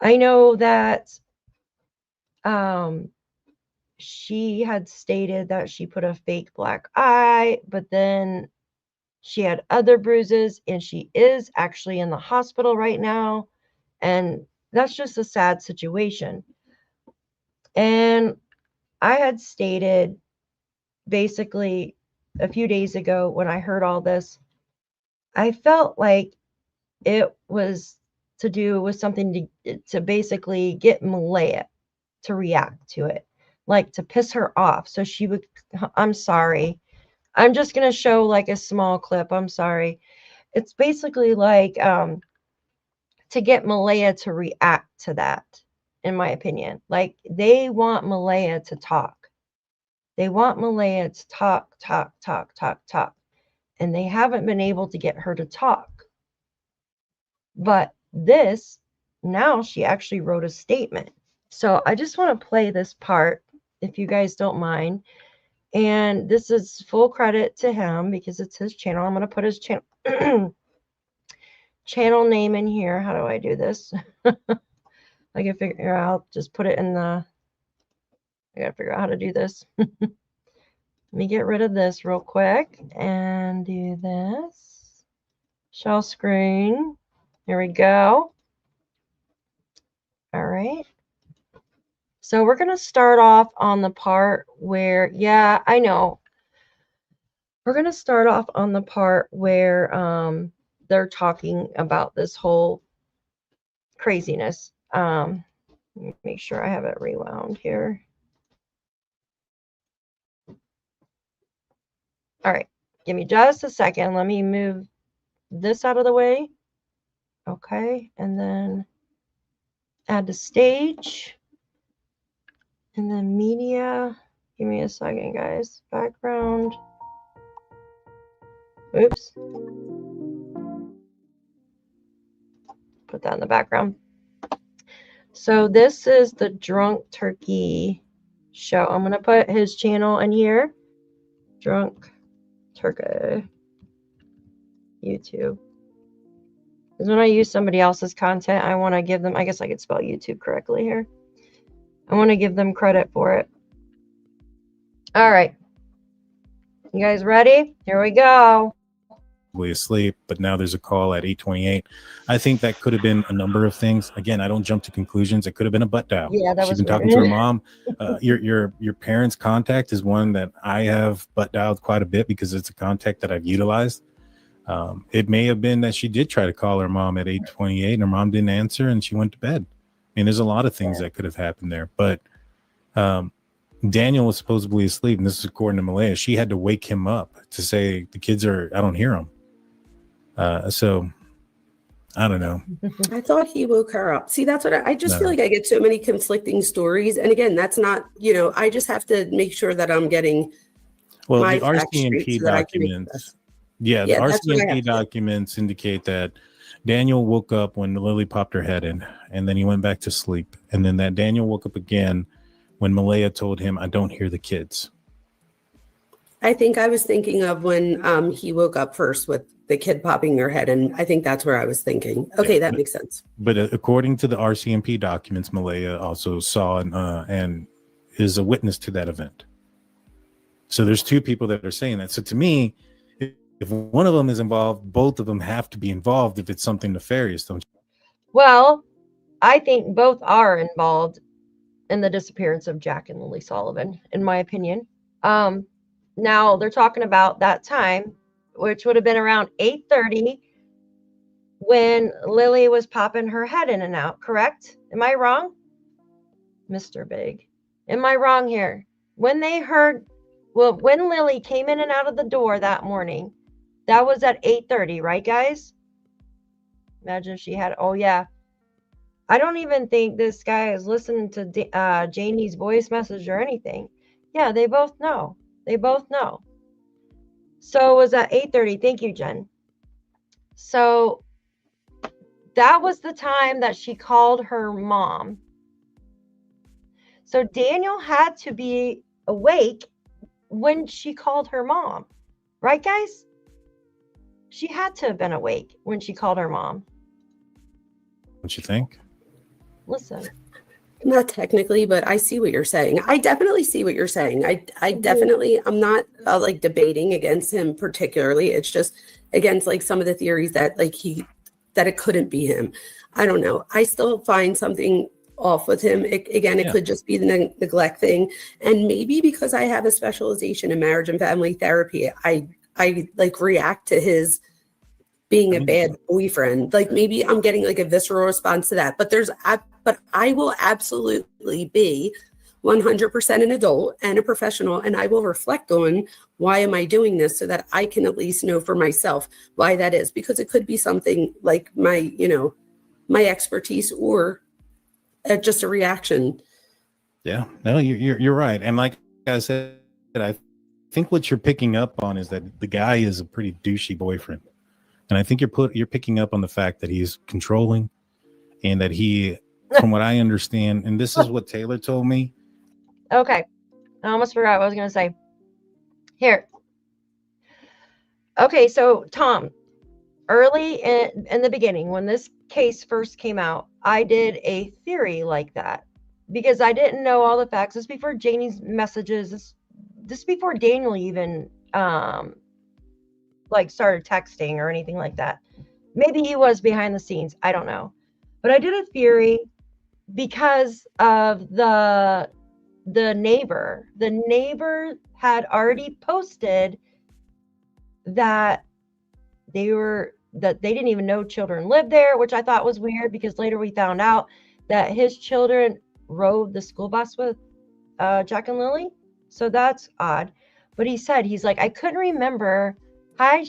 I know that she had stated that she put a fake black eye, but then she had other bruises, and she is actually in the hospital right now. And that's just a sad situation. And I had stated basically a few days ago when I heard all this, I felt like it was to do with something to basically get Malaya to react to it, like to piss her off. So she would, I'm sorry. I'm just going to show like a small clip. I'm sorry. It's basically like to get Malaya to react to that, in my opinion. Like they want Malaya to talk. They want Malaya to talk. And they haven't been able to get her to talk. But this, now she actually wrote a statement. So I just want to play this part, if you guys don't mind. And this is full credit to him because it's his channel. I'm going to put his channel channel name in here. How do I do this? I can figure out, just put it in the, I got to figure out how to do this. Let me get rid of this real quick and do this. Shell screen. Here we go. All right. So we're going to start off on the part where, yeah, I know. We're going to start off on the part where they're talking about this whole craziness. Make sure I have it rewound here. All right. Give me just a second. Let me move this out of the way. Okay. And then add to stage. And then media. Give me a second, guys. Background. Oops. Put that in the background. So this is the Drunk Turkey show. I'm going to put his channel in here. Drunk Turkey. YouTube. Because when I use somebody else's content, I want to give them, I guess I could spell YouTube correctly here. I want to give them credit for it. All right. You guys ready? Here we go. supposedly asleep, but now there's a call at 8:28. I think that could have been a number of things. Again, I don't jump to conclusions. It could have been a butt dial. Yeah, that She's was been talking weird. to her mom. Your parents' contact is one that I have butt dialed quite a bit because it's a contact that I've utilized. It may have been that she did try to call her mom at 8:28 and her mom didn't answer and she went to bed. I mean, there's a lot of things that could have happened there, but Daniel was supposedly asleep, and this is according to Malaya. She had to wake him up to say the kids are, I don't hear them. So I don't know. I thought he woke her up. See, that's what I just feel like I get so many conflicting stories. And again, that's not, I just have to make sure that I'm getting my the facts RCMP straight so that I can make documents. The RCMP documents indicate that Daniel woke up when Lily popped her head in, and then he went back to sleep. And then that Daniel woke up again when Malaya told him, I don't hear the kids. I think I was thinking of when he woke up first with the kid popping their head, and I think that's where I was thinking. Okay, that makes sense. But according to the RCMP documents, Malaya also saw and is a witness to that event. So there's two people that are saying that. So to me, if one of them is involved, both of them have to be involved if it's something nefarious, don't you? Well, I think both are involved in the disappearance of Jack and Lilly Sullivan, in my opinion. Now they're talking about that time, which would have been around 8:30 when Lily was popping her head in and out, correct? Am I wrong? Mr. Big. Am I wrong here? When Lily came in and out of the door that morning, that was at 8:30, right, guys? Imagine if she had, oh yeah. I don't even think this guy is listening to Janie's voice message or anything. Yeah, they both know. They both know. So it was at 8:30. Thank you, Jen. So that was the time that she called her mom. So Daniel had to be awake when she called her mom. Right, guys? She had to have been awake when she called her mom. Don't you think? Listen. Not technically, but I see what you're saying. I definitely see what you're saying. I definitely, I'm not like debating against him particularly. It's just against like some of the theories that that it couldn't be him. I don't know. I still find something off with him. It could just be the neglect thing. And maybe because I have a specialization in marriage and family therapy, I like react to his being a bad boyfriend. Like maybe I'm getting like a visceral response to that, but I will absolutely be 100% an adult and a professional, and I will reflect on why am I doing this so that I can at least know for myself why that is, because it could be something like my expertise or just a reaction. Yeah, no, you're right. And like I said, I think what you're picking up on is that the guy is a pretty douchey boyfriend. And I think you're picking up on the fact that he's controlling and that he, from what I understand, and this is what Taylor told me. Okay. I almost forgot what I was going to say. Here. Okay, so Tom, early in the beginning, when this case first came out, I did a theory like that because I didn't know all the facts. This before Janie's messages, this before Daniel even started texting or anything like that. Maybe he was behind the scenes. I don't know. But I did a theory because of the neighbor. The neighbor had already posted that they didn't even know children lived there, which I thought was weird because later we found out that his children rode the school bus with Jack and Lilly. So that's odd. But he's like, I couldn't remember. I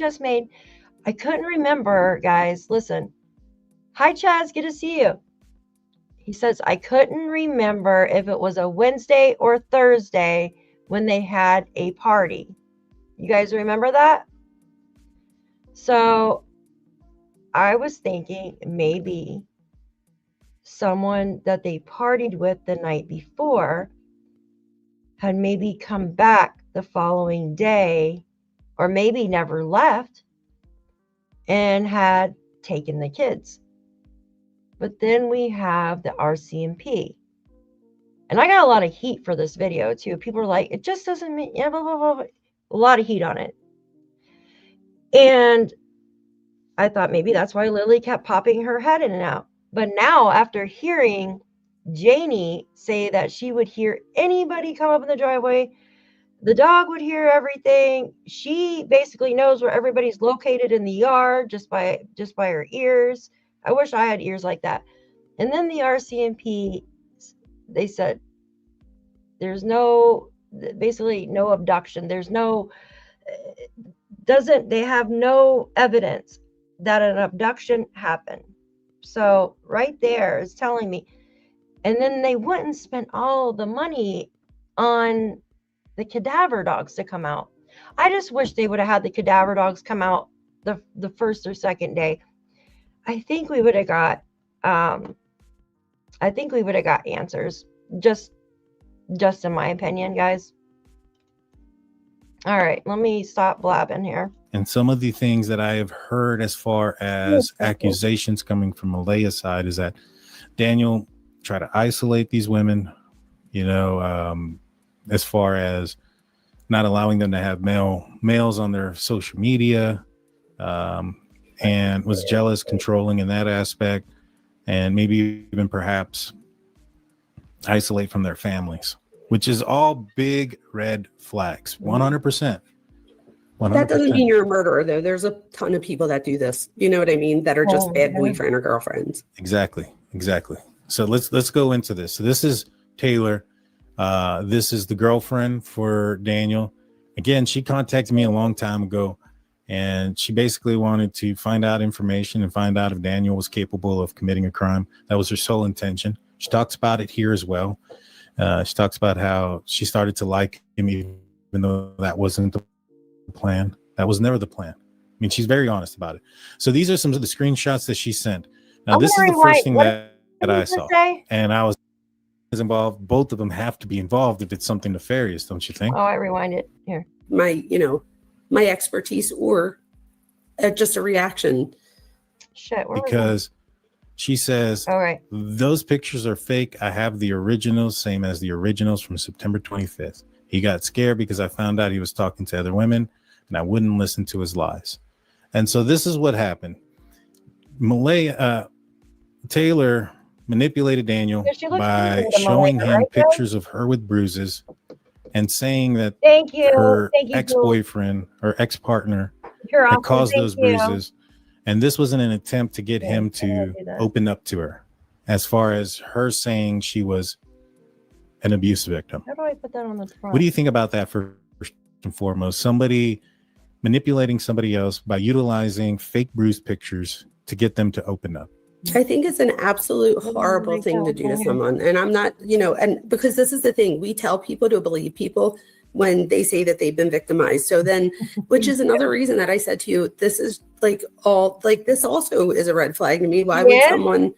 couldn't remember, guys. Listen. Hi, Chaz. Good to see you. He says, I couldn't remember if it was a Wednesday or Thursday when they had a party. You guys remember that? So I was thinking maybe someone that they partied with the night before had maybe come back the following day, or maybe never left and had taken the kids. But then we have the RCMP. And I got a lot of heat for this video too. People are like, it just doesn't mean, blah, blah, blah, blah. A lot of heat on it. And I thought maybe that's why Lilly kept popping her head in and out. But now, after hearing Janie say that she would hear anybody come up in the driveway, the dog would hear everything. She basically knows where everybody's located in the yard just by her ears. I wish I had ears like that. And then the RCMP, they said there's basically no abduction. There's no, they have no evidence that an abduction happened. So right there is telling me. And then they went and spent all the money on the cadaver dogs to come out. I just wish they would have had the cadaver dogs come out the first or second day. I think we would have got answers. Just in my opinion, guys. All right, let me stop blabbing here. And some of the things that I have heard as far as accusations coming from Malaya's side is that Daniel tried to isolate these women, as far as not allowing them to have males on their social media, and was jealous, controlling in that aspect, and maybe even perhaps isolate from their families, which is all big red flags. 100%. That doesn't mean you're a murderer, though. There's a ton of people that do this. You know what I mean? That are just bad boyfriend or girlfriends. Exactly. So let's go into this. So this is Taylor. This is the girlfriend for Daniel. Again, she contacted me a long time ago, and she basically wanted to find out information and find out if Daniel was capable of committing a crime. That was her sole intention. She talks about it here as well. She talks about how she started to like him, even though that wasn't the plan. That was never the plan. I mean, she's very honest about it. So these are some of the screenshots that she sent. Now, this is the first thing that I saw. And I was involved. Both of them have to be involved if it's something nefarious, don't you think? Oh, I rewind it here. My expertise or just a reaction. Shit. Because she says, all right, those pictures are fake. I have the originals, same as the originals from September 25th. He got scared because I found out he was talking to other women and I wouldn't listen to his lies. And so this is what happened. Taylor manipulated Daniel by showing him pictures of her with bruises and saying that her ex-boyfriend or ex-partner had caused those bruises. And this wasn't an attempt to get him to open up to her, as far as her saying she was an abuse victim. How do I put that on the front? What do you think about that, first and foremost? Somebody manipulating somebody else by utilizing fake bruise pictures to get them to open up. I think it's an absolute horrible thing to do to someone. And I'm not, and because this is the thing, we tell people to believe people when they say that they've been victimized. So then, which is another reason that I said to you, this is this also is a red flag to me. Why would someone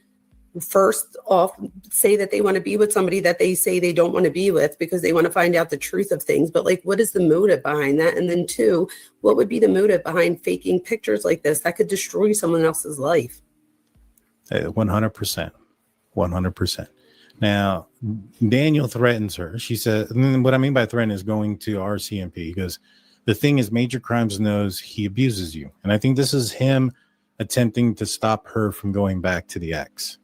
first off say that they want to be with somebody that they say they don't want to be with because they want to find out the truth of things? But what is the motive behind that? And then two, what would be the motive behind faking pictures like this that could destroy someone else's life? 100%. 100%. Now, Daniel threatens her. She said, and what I mean by threaten is going to RCMP, because the thing is, Major Crimes knows he abuses you. And I think this is him attempting to stop her from going back to the ex.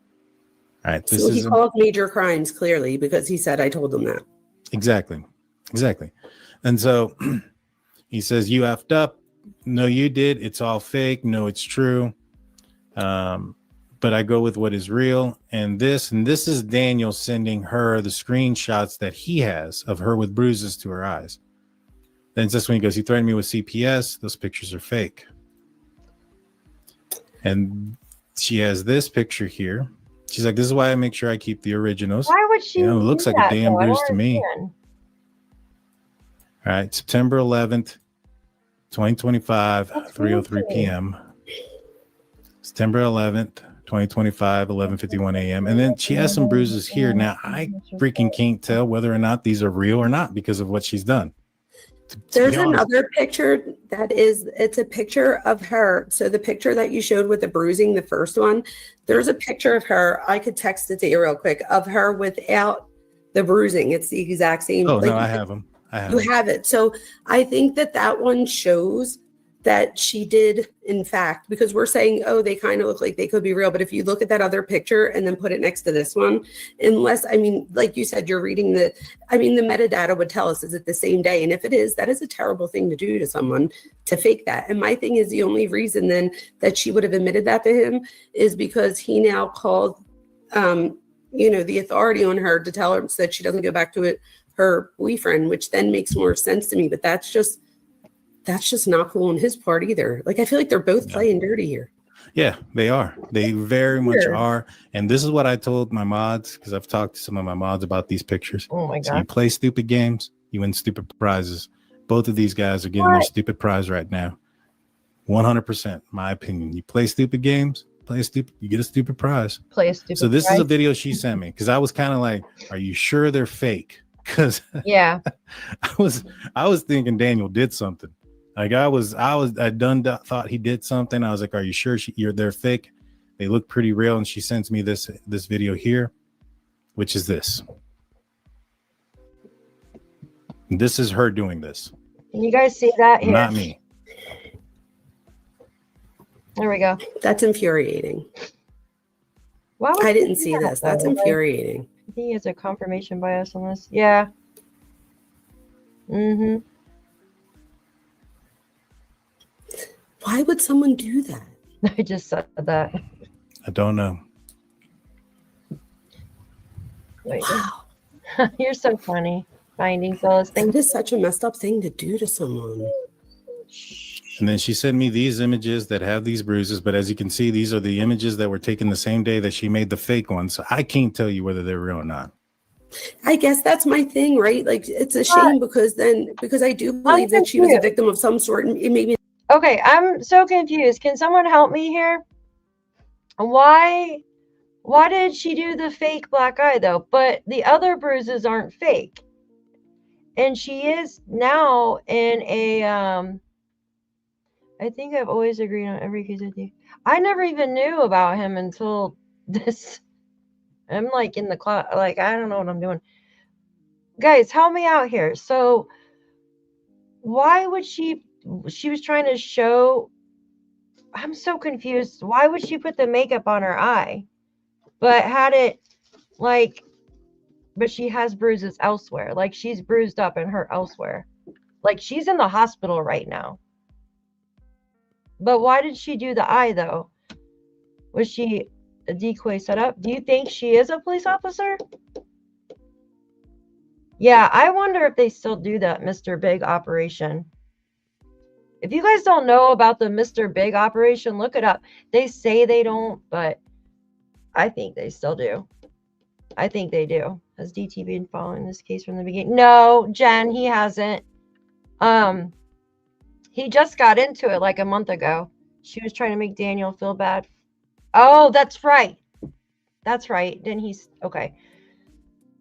All right. So he called Major Crimes clearly because he said, I told him that. Exactly. And so he says, you effed up. No, you did. It's all fake. No, it's true. But I go with what is real. And this is Daniel sending her the screenshots that he has of her with bruises to her eyes. Then that's when he goes, he threatened me with CPS. Those pictures are fake. And she has this picture here. She's like, this is why I make sure I keep the originals. Why would she? It looks like a damn bruise to me. All right. September 11th, 2025, 3:03 p.m. September 11th. 2025, 11:51 a.m. And then she has some bruises here. Now, I freaking can't tell whether or not these are real or not because of what she's done. There's another picture it's a picture of her. So the picture that you showed with the bruising, the first one, there's a picture of her. I could text it to you real quick, of her without the bruising. It's the exact same. Oh, no, I have them. You have it. So I think that one shows that she did, in fact, because we're saying, oh, they kind of look like they could be real. But if you look at that other picture and then put it next to this one, unless, I mean, like you said, you're reading the metadata would tell us, is it the same day? And if it is, that is a terrible thing to do to someone, to fake that. And my thing is, the only reason then that she would have admitted that to him is because he now called, the authority on her to tell her so that she doesn't go back to it, her boyfriend, which then makes more sense to me. But that's just not cool on his part either. Like, I feel like they're both playing dirty here. Yeah, they are. They very much are. And this is what I told my mods, because I've talked to some of my mods about these pictures. Oh my God. So you play stupid games, you win stupid prizes. Both of these guys are getting their stupid prize right now. 100%, my opinion. You play stupid games, you get a stupid prize. So this is a video she sent me, because I was kind of like, are you sure they're fake? Because yeah, I was thinking Daniel did something. Like I thought he did something. I was like, are you sure they're fake? They look pretty real. And she sends me this video here, which is this. And this is her doing this. Can you guys see that here? Not me. There we go. That's infuriating. I didn't see this. That's infuriating. I think it's a confirmation bias on this. Yeah. Mm-hmm. Why would someone do that? I just said that. I don't know. Wait. Wow. You're so funny. Finding those things. That is such a messed up thing to do to someone. And then she sent me these images that have these bruises. But as you can see, these are the images that were taken the same day that she made the fake ones. So I can't tell you whether they're real or not. I guess that's my thing, right? Like, it's a shame because I do believe that she was a victim of some sort. And it made me. Okay, I'm so confused. Can someone help me here? Why did she do the fake black eye though? But the other bruises aren't fake. And she is now in a I think I've always agreed on every case with you. I never even knew about him until this. I'm like in the class, like I don't know what I'm doing. Guys, help me out here. So why would she was trying to show, I'm so confused. Why would she put the makeup on her eye, but had it like, but she has bruises elsewhere. Like she's bruised up and hurt elsewhere. Like she's in the hospital right now. But why did she do the eye though? Was she a decoy setup? Do you think she is a police officer? Yeah, I wonder if they still do that Mr. Big operation. If you guys don't know about the Mr. Big operation, look it up. They say they don't, but I think they still do. I think they do. Has DT been following this case from the beginning? No, Jen, he hasn't. He just got into it like a month ago. She was trying to make Daniel feel bad. Oh, that's right. That's right. Didn't he? Okay.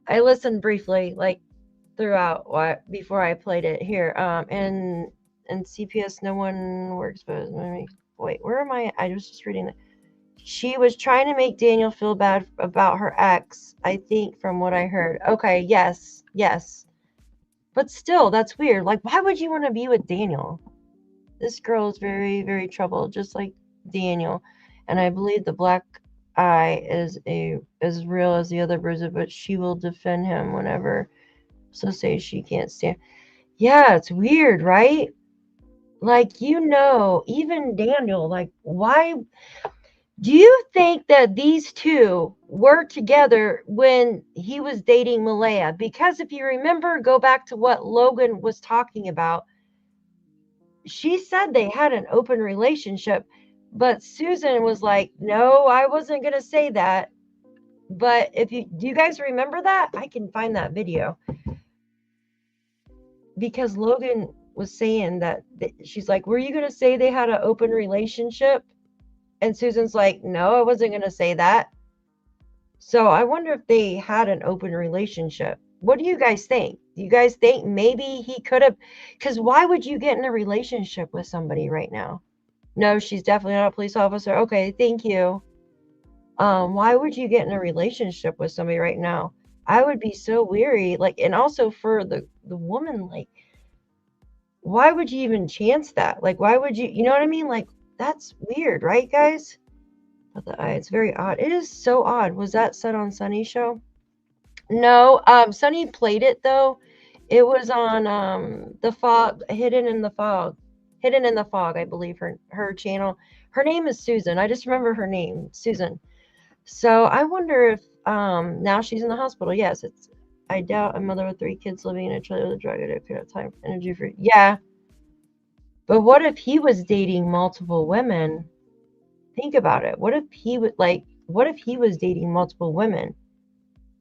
I listened briefly, like throughout before I played it here. And CPS, no one works, but wait, where am I? I was just reading that. She was trying to make Daniel feel bad about her ex, I think, from what I heard. Okay, yes. But still, that's weird. Like, why would you want to be with Daniel? This girl is very, very troubled, just like Daniel. And I believe the black eye is as real as the other bruiser, but she will defend him whenever. So say she can't stand. Yeah, it's weird, right? Like, even Daniel, like, why? Do you think that these two were together when he was dating Malaya? Because if you remember, go back to what Logan was talking about. She said they had an open relationship, but Susan was like, no, I wasn't going to say that. But do you guys remember that? I can find that video. Because Logan was saying that she's like, were you going to say they had an open relationship? And Susan's like, no, I wasn't going to say that. So I wonder if they had an open relationship. What do you guys think? Do you guys think maybe he could have? Because why would you get in a relationship with somebody right now? No, she's definitely not a police officer. Okay, thank you. Why would you get in a relationship with somebody right now? I would be so weary. Like, and also for the woman, like, why would you even chance that? Like, why would you know what I mean? Like, that's weird, right, guys? But the eye, it's very odd. It is so odd. Was that said on Sunny's show? No, Sunny played it though. It was on the fog, hidden in the fog, I believe her channel. Her name is Susan. I just remember her name, Susan. So I wonder if now she's in the hospital. Yes, it's. I doubt a mother with 3 kids living in a trailer with a drug addict could have time, energy for. Yeah, but what if he was dating multiple women? Think about it. What if he would like? What if he was dating multiple women,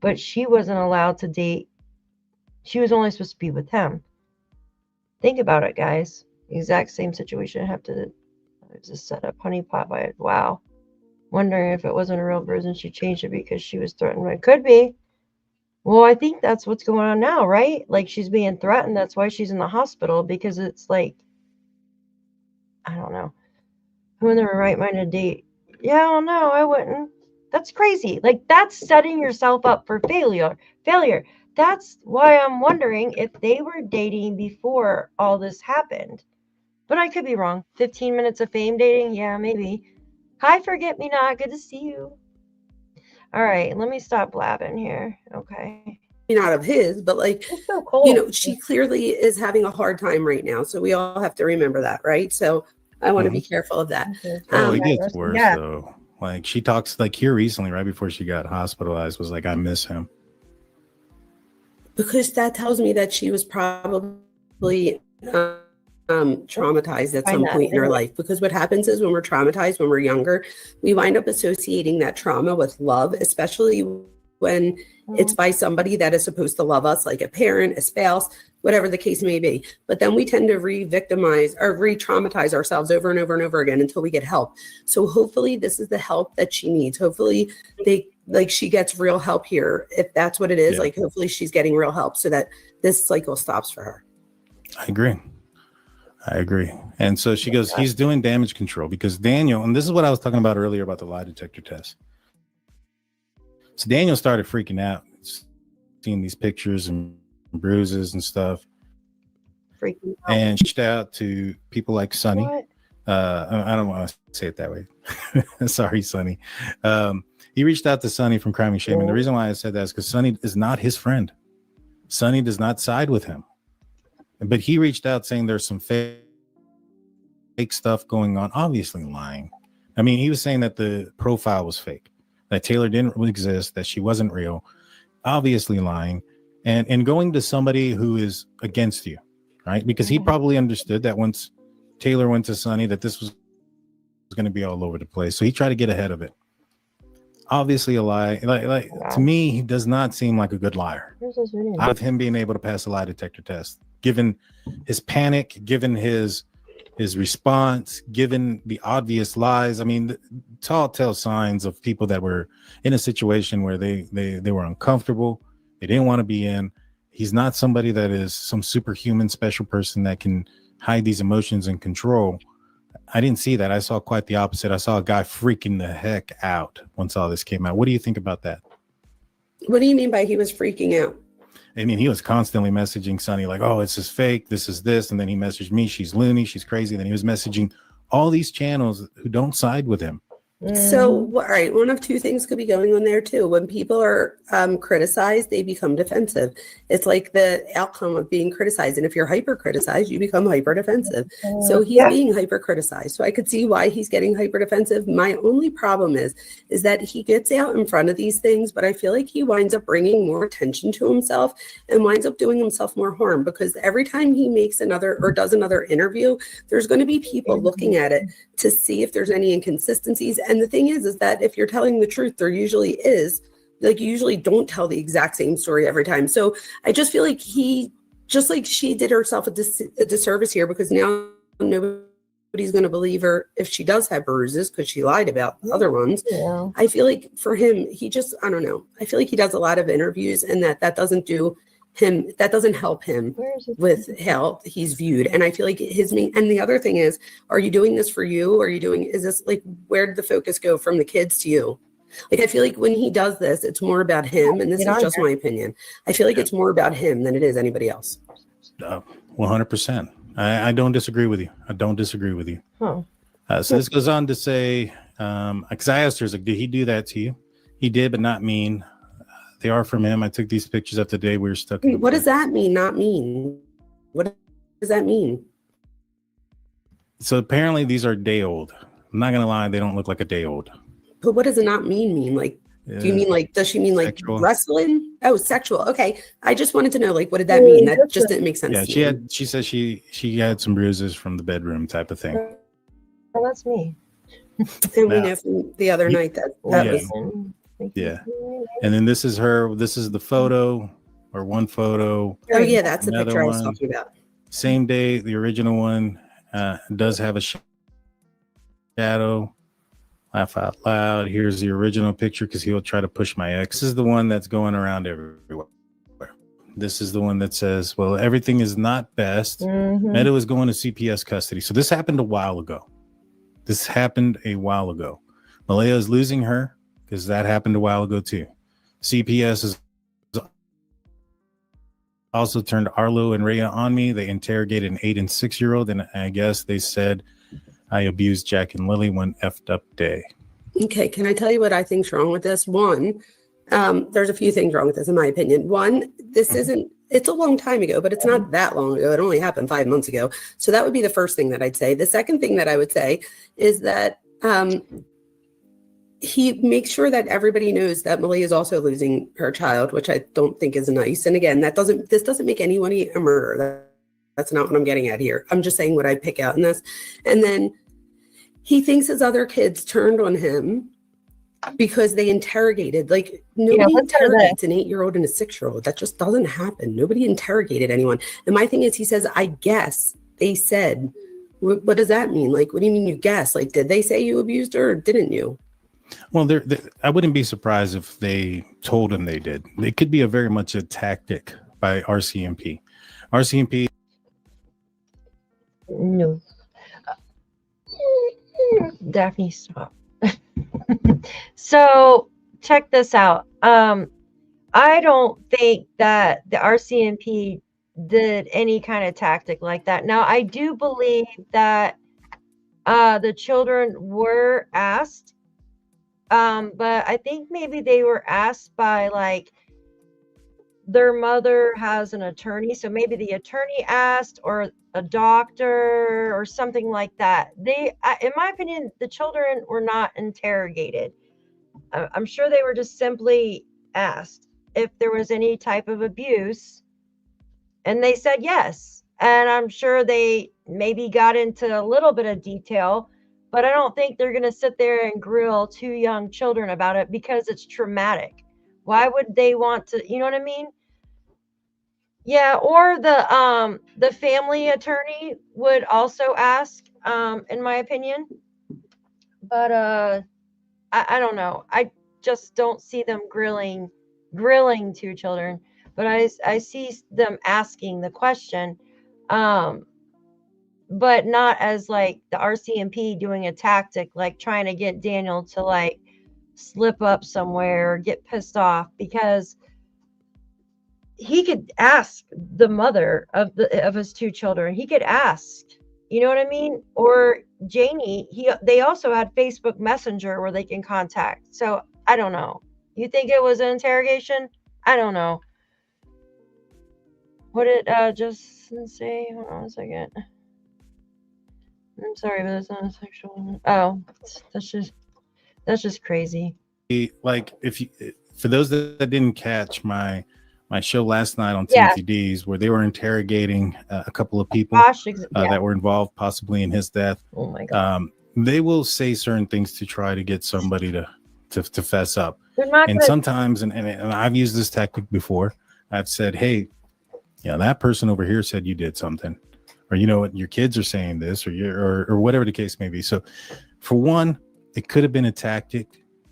but she wasn't allowed to date? She was only supposed to be with him. Think about it, guys. Exact same situation. I have to just set up honey pot by it. Wow. Wondering if it wasn't a real bruise and she changed it because she was threatened. It could be. Well, I think that's what's going on now, right? Like she's being threatened. That's why she's in the hospital, because it's like, I don't know. Who in their right mind to date? Yeah, I don't know. I wouldn't. That's crazy. Like that's setting yourself up for failure. That's why I'm wondering if they were dating before all this happened. But I could be wrong. 15 minutes of fame dating? Yeah, maybe. Hi, Forget Me Not. Good to see you. All right, let me stop blabbing here. Okay. Not of his, but like, It's so cold. you know, she clearly is having a hard time right now. So we all have to remember that, right? So I want to be careful of that. Oh, it gets worse though. Like she talks like here recently, right before she got hospitalized, was like, I miss him. Because that tells me that she was probably traumatized at some point in her life. Because what happens is when we're traumatized, when we're younger, we wind up associating that trauma with love, especially when it's by somebody that is supposed to love us, like a parent, a spouse, whatever the case may be. But then we tend to re-victimize or re-traumatize ourselves over and over and over again until we get help. So hopefully this is the help that she needs. Hopefully she gets real help here. If that's what it is, like hopefully she's getting real help so that this cycle stops for her. I agree. And so she goes, he's doing damage control because Daniel, and this is what I was talking about earlier about the lie detector test. So Daniel started freaking out, seeing these pictures and bruises and stuff. Freaking out. And reached out to people like Sunny. I don't want to say it that way. Sorry, Sunny. He reached out to Sunny from Crime and Shame. And the reason why I said that is because Sunny is not his friend. Sunny does not side with him. But he reached out saying there's some fake stuff going on, obviously lying. I mean, he was saying that the profile was fake, that Taylor didn't exist, that she wasn't real, obviously lying, and going to somebody who is against you, right? Because he probably understood that once Taylor went to Sunny, that this was going to be all over the place. So he tried to get ahead of it. Obviously a lie. Like to me, he does not seem like a good liar. Out of him being able to pass a lie detector test, given his panic, given his response, given the obvious lies. I mean, telltale signs of people that were in a situation where they were uncomfortable, they didn't want to be in. He's not somebody that is some superhuman special person that can hide these emotions and control. I didn't see that. I saw quite the opposite. I saw a guy freaking the heck out once all this came out. What do you think about that? What do you mean by he was freaking out? I mean, he was constantly messaging Sunny like, oh, it's just fake. This is this. And then he messaged me. She's loony. She's crazy. And then he was messaging all these channels who don't side with him. So, all right, one of two things could be going on there too. When people are criticized, they become defensive. It's like the outcome of being criticized. And if you're hyper criticized, you become hyper defensive. So he's being hyper criticized. So I could see why he's getting hyper defensive. My only problem is that he gets out in front of these things, but I feel like he winds up bringing more attention to himself and winds up doing himself more harm, because every time he makes another or does another interview, there's going to be people looking at it to see if there's any inconsistencies. And the thing is that if you're telling the truth, there usually is. Like, you usually don't tell the exact same story every time. So I just feel like just like she did herself a disservice here, because now nobody's going to believe her if she does have bruises because she lied about the other ones. Yeah. I feel like for him, I don't know. I feel like he does a lot of interviews, and that doesn't do him, that doesn't help him with how he's viewed. And I feel like and the other thing is, are you doing this for you? Is this like, where did the focus go from the kids to you? Like, I feel like when he does this, it's more about him. And this is just my opinion. I feel like it's more about him than it is anybody else. 100%. I don't disagree with you. I don't disagree with you. Huh. So this goes on to say, because I asked her, like, did he do that to you? He did, but not mean. They are from him. I took these pictures up the day we were stuck. Wait, what does that mean? Not mean. What does that mean? So apparently these are day old. I'm not gonna lie, they don't look like a day old. But what does it not mean? Like, do you mean like, does she mean like sexual. wrestling? Oh, sexual. Okay. I just wanted to know, like, what did that mean? That just didn't make sense. Yeah, she said she had some bruises from the bedroom type of thing. Well, that's me. And we know from the other night that was. Yeah. And then this is her. This is the photo, or one photo. Oh yeah, that's the Another picture I was one. talking about. Same day, the original one does have a shadow. Laugh out loud. Here's the original picture because he'll try to push my ex. This is the one that's going around everywhere. This is the one that says, well, everything is not best. Meadow is going to CPS custody. So this happened a while ago. Malaya is losing her because that happened a while ago too. CPS is also turned Arlo and Rhea on me. They interrogated an 8 and 6-year-old, and I guess they said I abused Jack and Lilly one effed up day. Okay, can I tell you what I think's wrong with this? One, there's a few things wrong with this, in my opinion. One, this isn't, it's a long time ago, but it's not that long ago. It only happened 5 months ago. So that would be the first thing that I'd say. The second thing that I would say is that he makes sure that everybody knows that Malaya is also losing her child, which I don't think is nice. And again, this doesn't make anybody a murderer. That's not what I'm getting at here. I'm just saying what I pick out in this. And then he thinks his other kids turned on him because they interrogated. Like, nobody interrogates an 8-year-old and a 6-year-old. That just doesn't happen. Nobody interrogated anyone. And my thing is, he says, I guess they said. What does that mean? Like, what do you mean you guess? Like, did they say you abused her or didn't you? Well, I wouldn't be surprised if they told him they did. It could be very much a tactic by RCMP. RCMP. No. Daphne, stop. So check this out. I don't think that the RCMP did any kind of tactic like that. Now, I do believe that the children were asked, but I think maybe they were asked by, like, their mother has an attorney, so maybe the attorney asked, or a doctor or something like that. In my opinion, the children were not interrogated. I'm sure they were just simply asked if there was any type of abuse, and they said yes. And I'm sure they maybe got into a little bit of detail, but I don't think they're going to sit there and grill 2 young children about it because it's traumatic. Why would they want to, you know what I mean? Yeah, or the family attorney would also ask, in my opinion. But I don't know. I just don't see them grilling 2 children. But I see them asking the question, but not as like the RCMP doing a tactic, like trying to get Daniel to like slip up somewhere or get pissed off, because he could ask the mother of his 2 children. He could ask, you know what I mean? Or Janie, they also had Facebook Messenger where they can contact. So I don't know. You think it was an interrogation? I don't know. What did Justin say? Hold on a second. I'm sorry, but that's not a sexual. Oh, that's just crazy. Like, for those that didn't catch my show last night on TMTDs, where they were interrogating a couple of people that were involved possibly in his death. Oh my God. They will say certain things to try to get somebody to fess up. And sometimes, and I've used this tactic before. I've said, hey, that person over here said you did something, or you know what, your kids are saying this, or whatever the case may be. So for one, it could have been a tactic,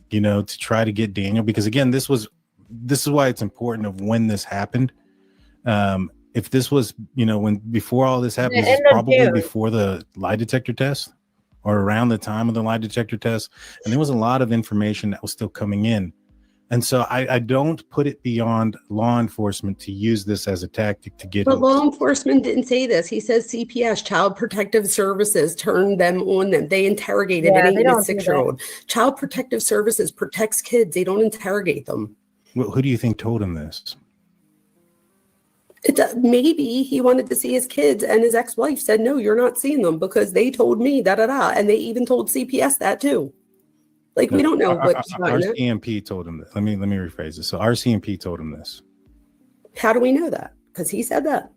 to try to get Daniel, because again, this is why it's important of when this happened. If this was, before all this happened, this is probably before the lie detector test, or around the time of the lie detector test. And there was a lot of information that was still coming in. And so I don't put it beyond law enforcement to use this as a tactic to get. But law enforcement didn't say this. He says CPS, Child Protective Services, turned them on them. They interrogated Yeah, an they 8 and don't do 6-year-old. Child Protective Services protects kids. They don't interrogate them. Well, who do you think told him this? Maybe he wanted to see his kids, and his ex-wife said, no, you're not seeing them because they told me da-da-da. And they even told CPS that too. Like, we don't know what's behind it. RCMP told him this. Let me rephrase this. So RCMP told him this. How do we know that? Because he said that.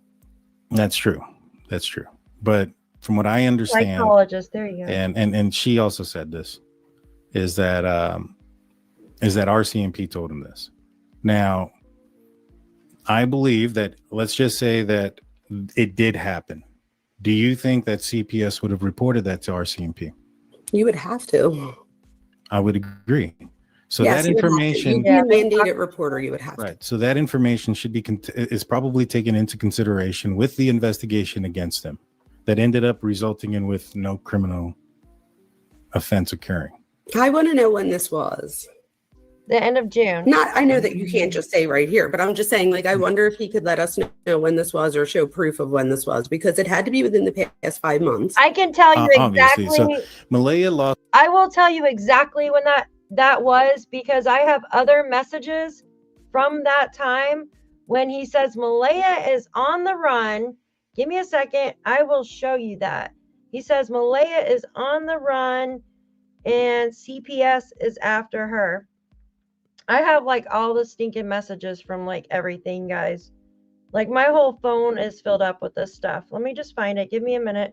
That's true. That's true. But from what I understand, Psychologist, there you go. And she also said this, is that RCMP told him this. Now, I believe that, let's just say that it did happen. Do you think that CPS would have reported that to RCMP? You would have to. I would agree. So Yes, that information, you'd be a mandated reporter, you would have right? So that information should be is probably taken into consideration with the investigation against them, that ended up resulting in with no criminal offense occurring. I want to know when this was. The end of June. I know that you can't just say right here, but I'm just saying, like, I wonder if he could let us know when this was or show proof of when this was, because it had to be within the past 5 months. I can tell you exactly. So Malaya lost. I will tell you exactly when that was, because I have other messages from that time when he says Malaya is on the run. Give me a second. I will show you that. He says Malaya is on the run and CPS is after her. I have like all the stinking messages from like everything, guys. Like my whole phone is filled up with this stuff. Let me just find it. Give me a minute.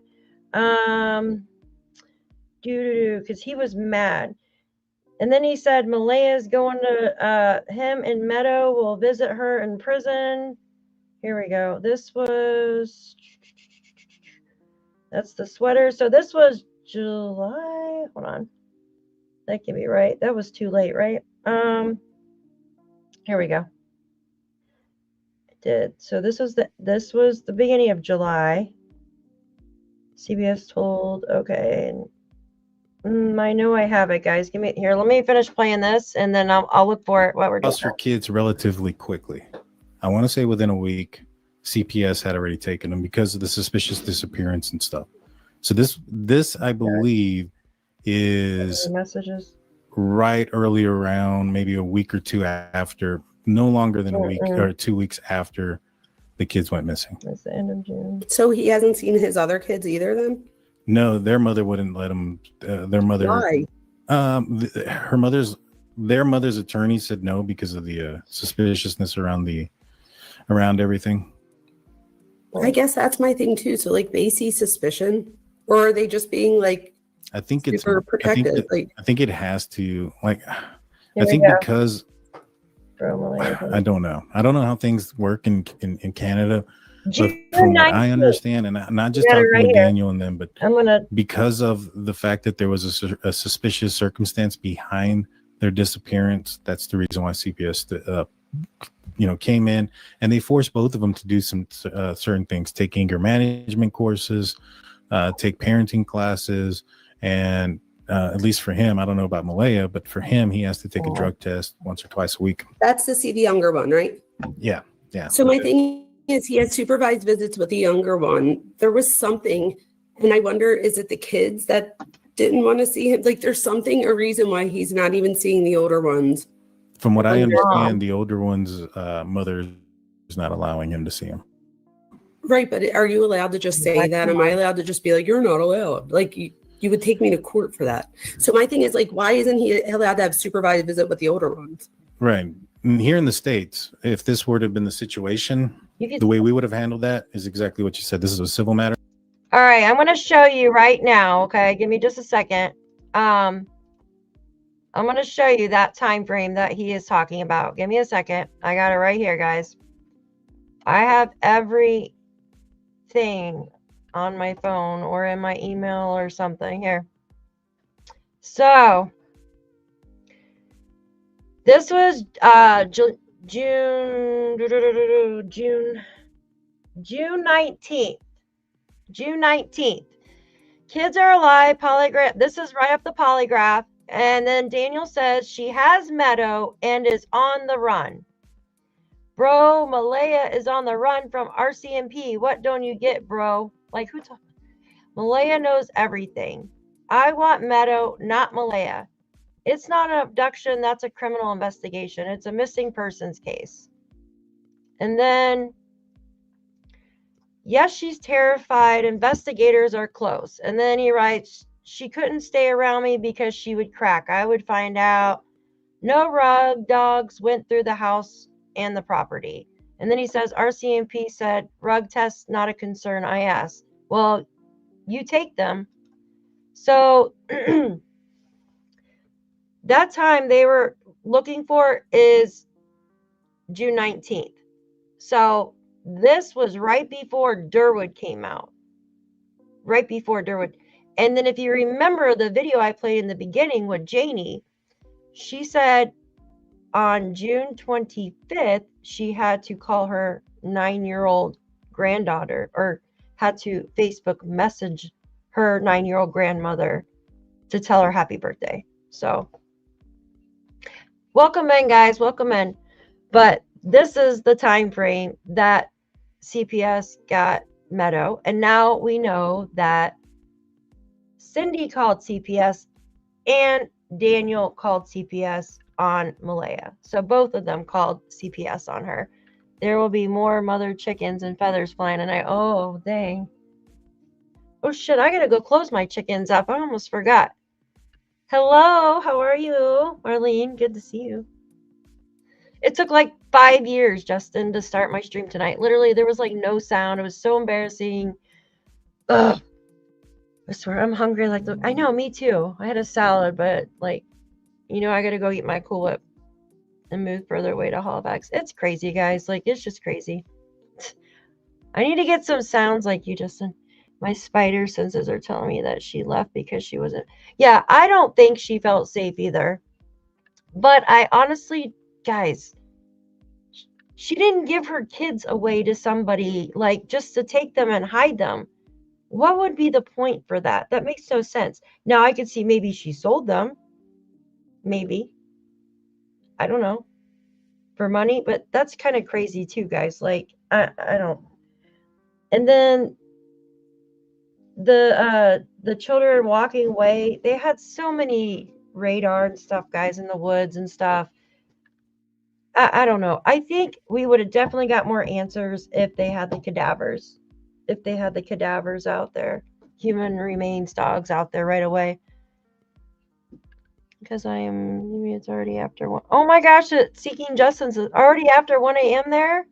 Because he was mad. And then he said Malaya's going to him and Meadow will visit her in prison. Here we go. That's the sweater. So this was July. Hold on. That can be right. That was too late, right? Here we go. I did. So this was the beginning of July. CBS told, okay. I know I have it, guys. Give me here. Let me finish playing this, and then I'll look for it. What we're doing. Lost her kids relatively quickly. I want to say within a week, CPS had already taken them because of the suspicious disappearance and stuff. So this I believe is messages right early around maybe a week or two after, no longer than a week or 2 weeks after the kids went missing. That's the end of June. So he hasn't seen his other kids either then? No, their mother wouldn't let him. Their mother. Why? Their mother's attorney said no because of the suspiciousness around everything. I guess that's my thing too. So like they see suspicion, or are they just being like? I think it's super protected. I think it has to like. Here I think because I don't know. I don't know how things work in Canada. But from what I understand, and I'm not just talking to Daniel and them, but because of the fact that there was a suspicious circumstance behind their disappearance, that's the reason why CPS, came in and they forced both of them to do some certain things: take anger management courses, take parenting classes, and at least for him, I don't know about Malaya, but for him, he has to take a drug test once or twice a week. That's to see the younger one, right? Yeah. So my thing is, he had supervised visits with the younger one. There was something, and I wonder, is it the kids that didn't want to see him? Like there's something, a reason why he's not even seeing the older ones. From what I understand, the older one's mother is not allowing him to see him. Right, but are you allowed to just say that? Am I allowed to just be like, you're not allowed? Like you would take me to court for that. So my thing is like, why isn't he allowed to have supervised visit with the older ones? Right. And here in the States, if this were to have been the situation, the way we would have handled that is exactly what you said. This is a civil matter. All right, I'm going to show you right now. Okay, give me just a second. I'm going to show you that time frame that he is talking about. Give me a second. I got it right here, guys. I have everything on my phone or in my email or something here. So this was June 19th. June 19th. Kids are alive. Polygraph. This is right up the polygraph. And then Daniel says she has Meadow and is on the run. Bro, Malaya is on the run from RCMP. What don't you get, bro? Like, who told? Malaya knows everything. I want Meadow, not Malaya. It's not an abduction. That's a criminal investigation. It's a missing persons case. And then, yes, she's terrified. Investigators are close. And then he writes, she couldn't stay around me because she would crack. I would find out. No rug dogs went through the house and the property. And then he says, RCMP said, rug tests not a concern. I asked, well, you take them. So that time they were looking for is June 19th. So this was right before Durwood came out. Right before Durwood. And then if you remember the video I played in the beginning with Janie, she said on June 25th, she had to call her 9-year-old granddaughter, or had to Facebook message her 9-year-old grandmother to tell her happy birthday. So welcome in, guys, welcome in. But this is the time frame that CPS got Meadow, and now we know that Cindy called CPS and Daniel called CPS on Malaya. So both of them called CPS on her. There will be more mother chickens and feathers flying tonight. Oh, dang. Oh, shit, I gotta go close my chickens up. I almost forgot. Hello, how are you? Marlene, good to see you. It took like 5 years, Justin, to start my stream tonight. Literally, there was like no sound. It was so embarrassing. Ugh. I swear, I'm hungry. Like, I know, me too. I had a salad, but like, you know, I gotta go eat my Cool Whip and move further away to Halifax. It's crazy, guys. Like, it's just crazy. I need to get some sounds like you, Justin. My spider senses are telling me that she left because she wasn't. Yeah, I don't think she felt safe either. But I honestly, guys, she didn't give her kids away to somebody, like, just to take them and hide them. What would be the point for that? That makes no sense. Now, I could see maybe she sold them. Maybe. I don't know. For money, but that's kind of crazy too, guys. Like, I don't. And then the children walking away, they had so many radar and stuff, guys, in the woods and stuff. I don't know. I think we would have definitely got more answers if they had the cadavers. If they had the cadavers out there, human remains, dogs out there right away. Because it's already after 1. Oh my gosh, Seeking Justice is already after 1 a.m. there?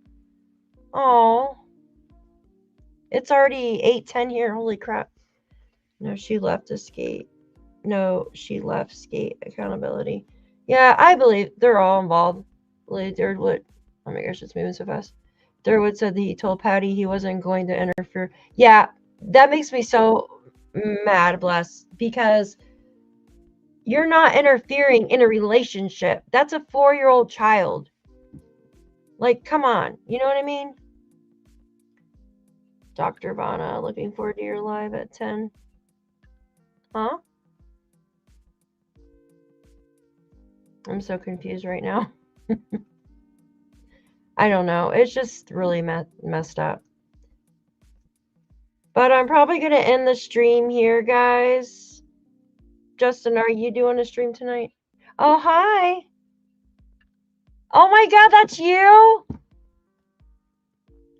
Oh. It's already 8:10 here. Holy crap. No, she left to skate. No, she left skate accountability. Yeah, I believe they're all involved. Durwood. Oh my gosh, it's moving so fast. Durwood said that he told Patty he wasn't going to interfere. Yeah, that makes me so mad, Bless, because you're not interfering in a relationship. That's a 4-year-old child. Like, come on. You know what I mean? Dr. Vanna, looking forward to your live at 10. Huh? I'm so confused right now. I don't know. It's just really messed up. But I'm probably going to end the stream here, guys. Justin, are you doing a stream tonight? Oh, hi. Oh my God, that's you?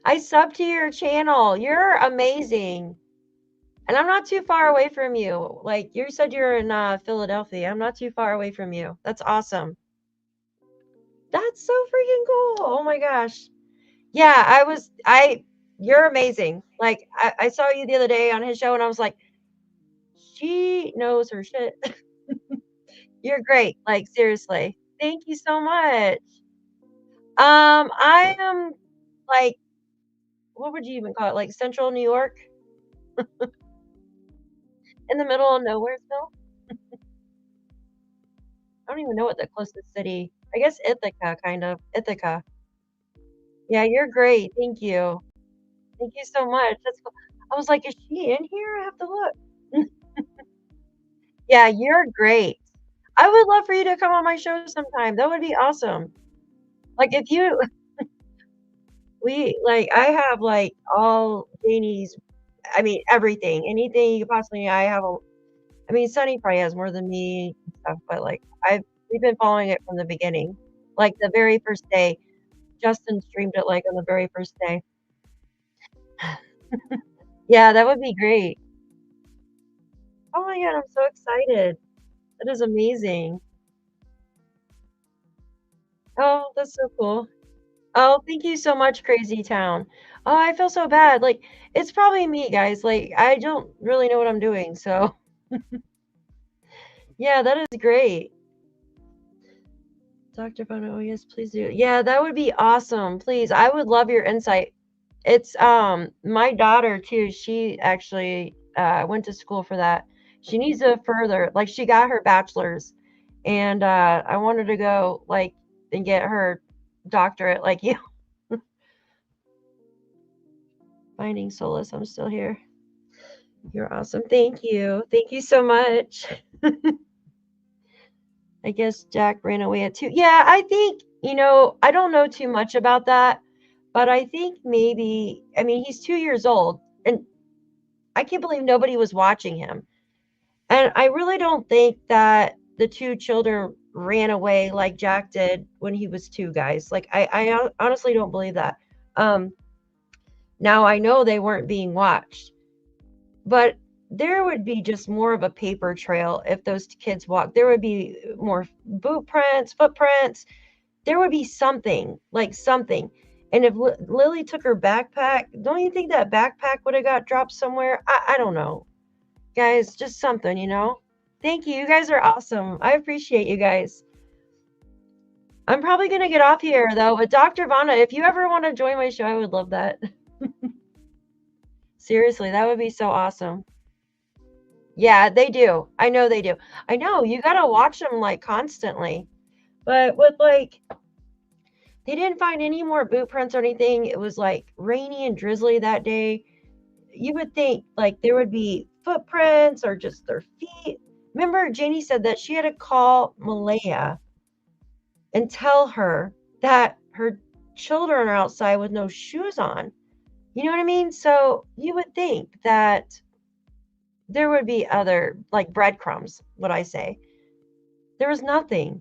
I subbed to your channel. You're amazing. And I'm not too far away from you. Like, you said you're in Philadelphia. I'm not too far away from you. That's awesome. That's so freaking cool. Oh my gosh. Yeah, you're amazing. Like, I saw you the other day on his show and I was like, she knows her shit. You're great. Like, seriously. Thank you so much. I am like, what would you even call it? Like central New York? In the middle of nowheresville? I don't even know what the closest city. I guess Ithaca, kind of. Ithaca. Yeah, you're great. Thank you. Thank you so much. That's cool. I was like, is she in here? I have to look. Yeah, you're great. I would love for you to come on my show sometime. That would be awesome. Like if you, I have like all Janie's, I mean, everything, anything you could possibly need. I mean, Sunny probably has more than me and stuff, but like we've been following it from the beginning. Like the very first day, Justin streamed it like on the very first day. Yeah, that would be great. Oh my God, I'm so excited. That is amazing. Oh, that's so cool. Oh, thank you so much, Crazy Town. Oh, I feel so bad. Like, it's probably me, guys. Like, I don't really know what I'm doing. So, yeah, that is great. Dr. Bono, oh, yes, please do. Yeah, that would be awesome. Please. I would love your insight. It's my daughter too. She actually went to school for that. She needs to further, like she got her bachelor's, and I wanted to go like and get her doctorate like you. Finding solace. I'm still here. You're awesome. Thank you. Thank you so much. I guess Jack ran away at 2. Yeah, I think, I don't know too much about that, but I think maybe, I mean, he's 2 years old, and I can't believe nobody was watching him. And I really don't think that the 2 children ran away like Jack did when he was 2, guys. Like, I honestly don't believe that. Now I know they weren't being watched, but there would be just more of a paper trail if those kids walked. There would be more boot prints, footprints. There would be something, like something. And if Lily took her backpack, don't you think that backpack would have got dropped somewhere? I don't know. Guys, just something, Thank you. You guys are awesome. I appreciate you guys. I'm probably going to get off here, though. But Dr. Vanna, if you ever want to join my show, I would love that. Seriously, that would be so awesome. Yeah, they do. I know they do. I know. You got to watch them, like, constantly. But with, like, they didn't find any more boot prints or anything. It was, like, rainy and drizzly that day. You would think, like, there would be footprints or just their feet. Remember, Janie said that she had to call Malaya and tell her that her children are outside with no shoes on. You know what I mean? So you would think that there would be other, like breadcrumbs, would I say. There was nothing.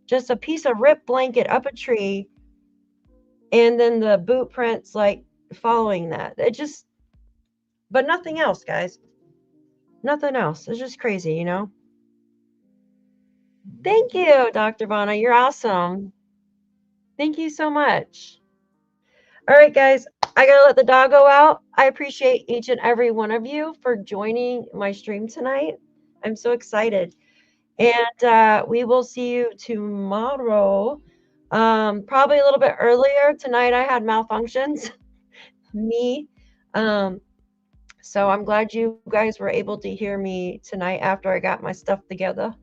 Just a piece of ripped blanket up a tree, and then the boot prints, like, following that. It just, but nothing else, guys. Nothing else. It's just crazy, Thank you, Dr. Vanna. You're awesome. Thank you so much. All right, guys, I gotta let the dog go out. I appreciate each and every one of you for joining my stream tonight. I'm so excited. And we will see you tomorrow. Probably a little bit earlier. Tonight I had malfunctions. Me. So I'm glad you guys were able to hear me tonight after I got my stuff together.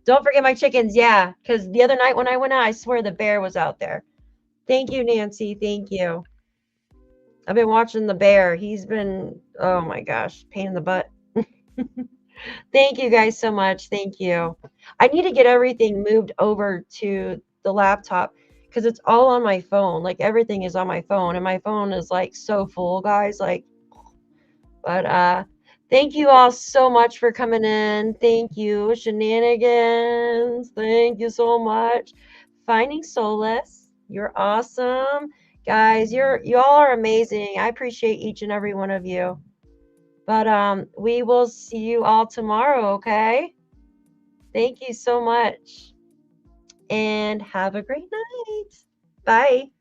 Don't forget my chickens. Yeah, because the other night when I went out, I swear the bear was out there. Thank you, Nancy. Thank you. I've been watching the bear. He's been, oh my gosh, pain in the butt. Thank you guys so much. Thank you. I need to get everything moved over to the laptop because it's all on my phone. Like everything is on my phone, and my phone is like so full, guys. Like, but thank you all so much for coming in. Thank you, Shenanigans. Thank you so much. Finding Solace, you're awesome, guys. Y'all are amazing. I appreciate each and every one of you. But we will see you all tomorrow, okay? Thank you so much. And have a great night. Bye.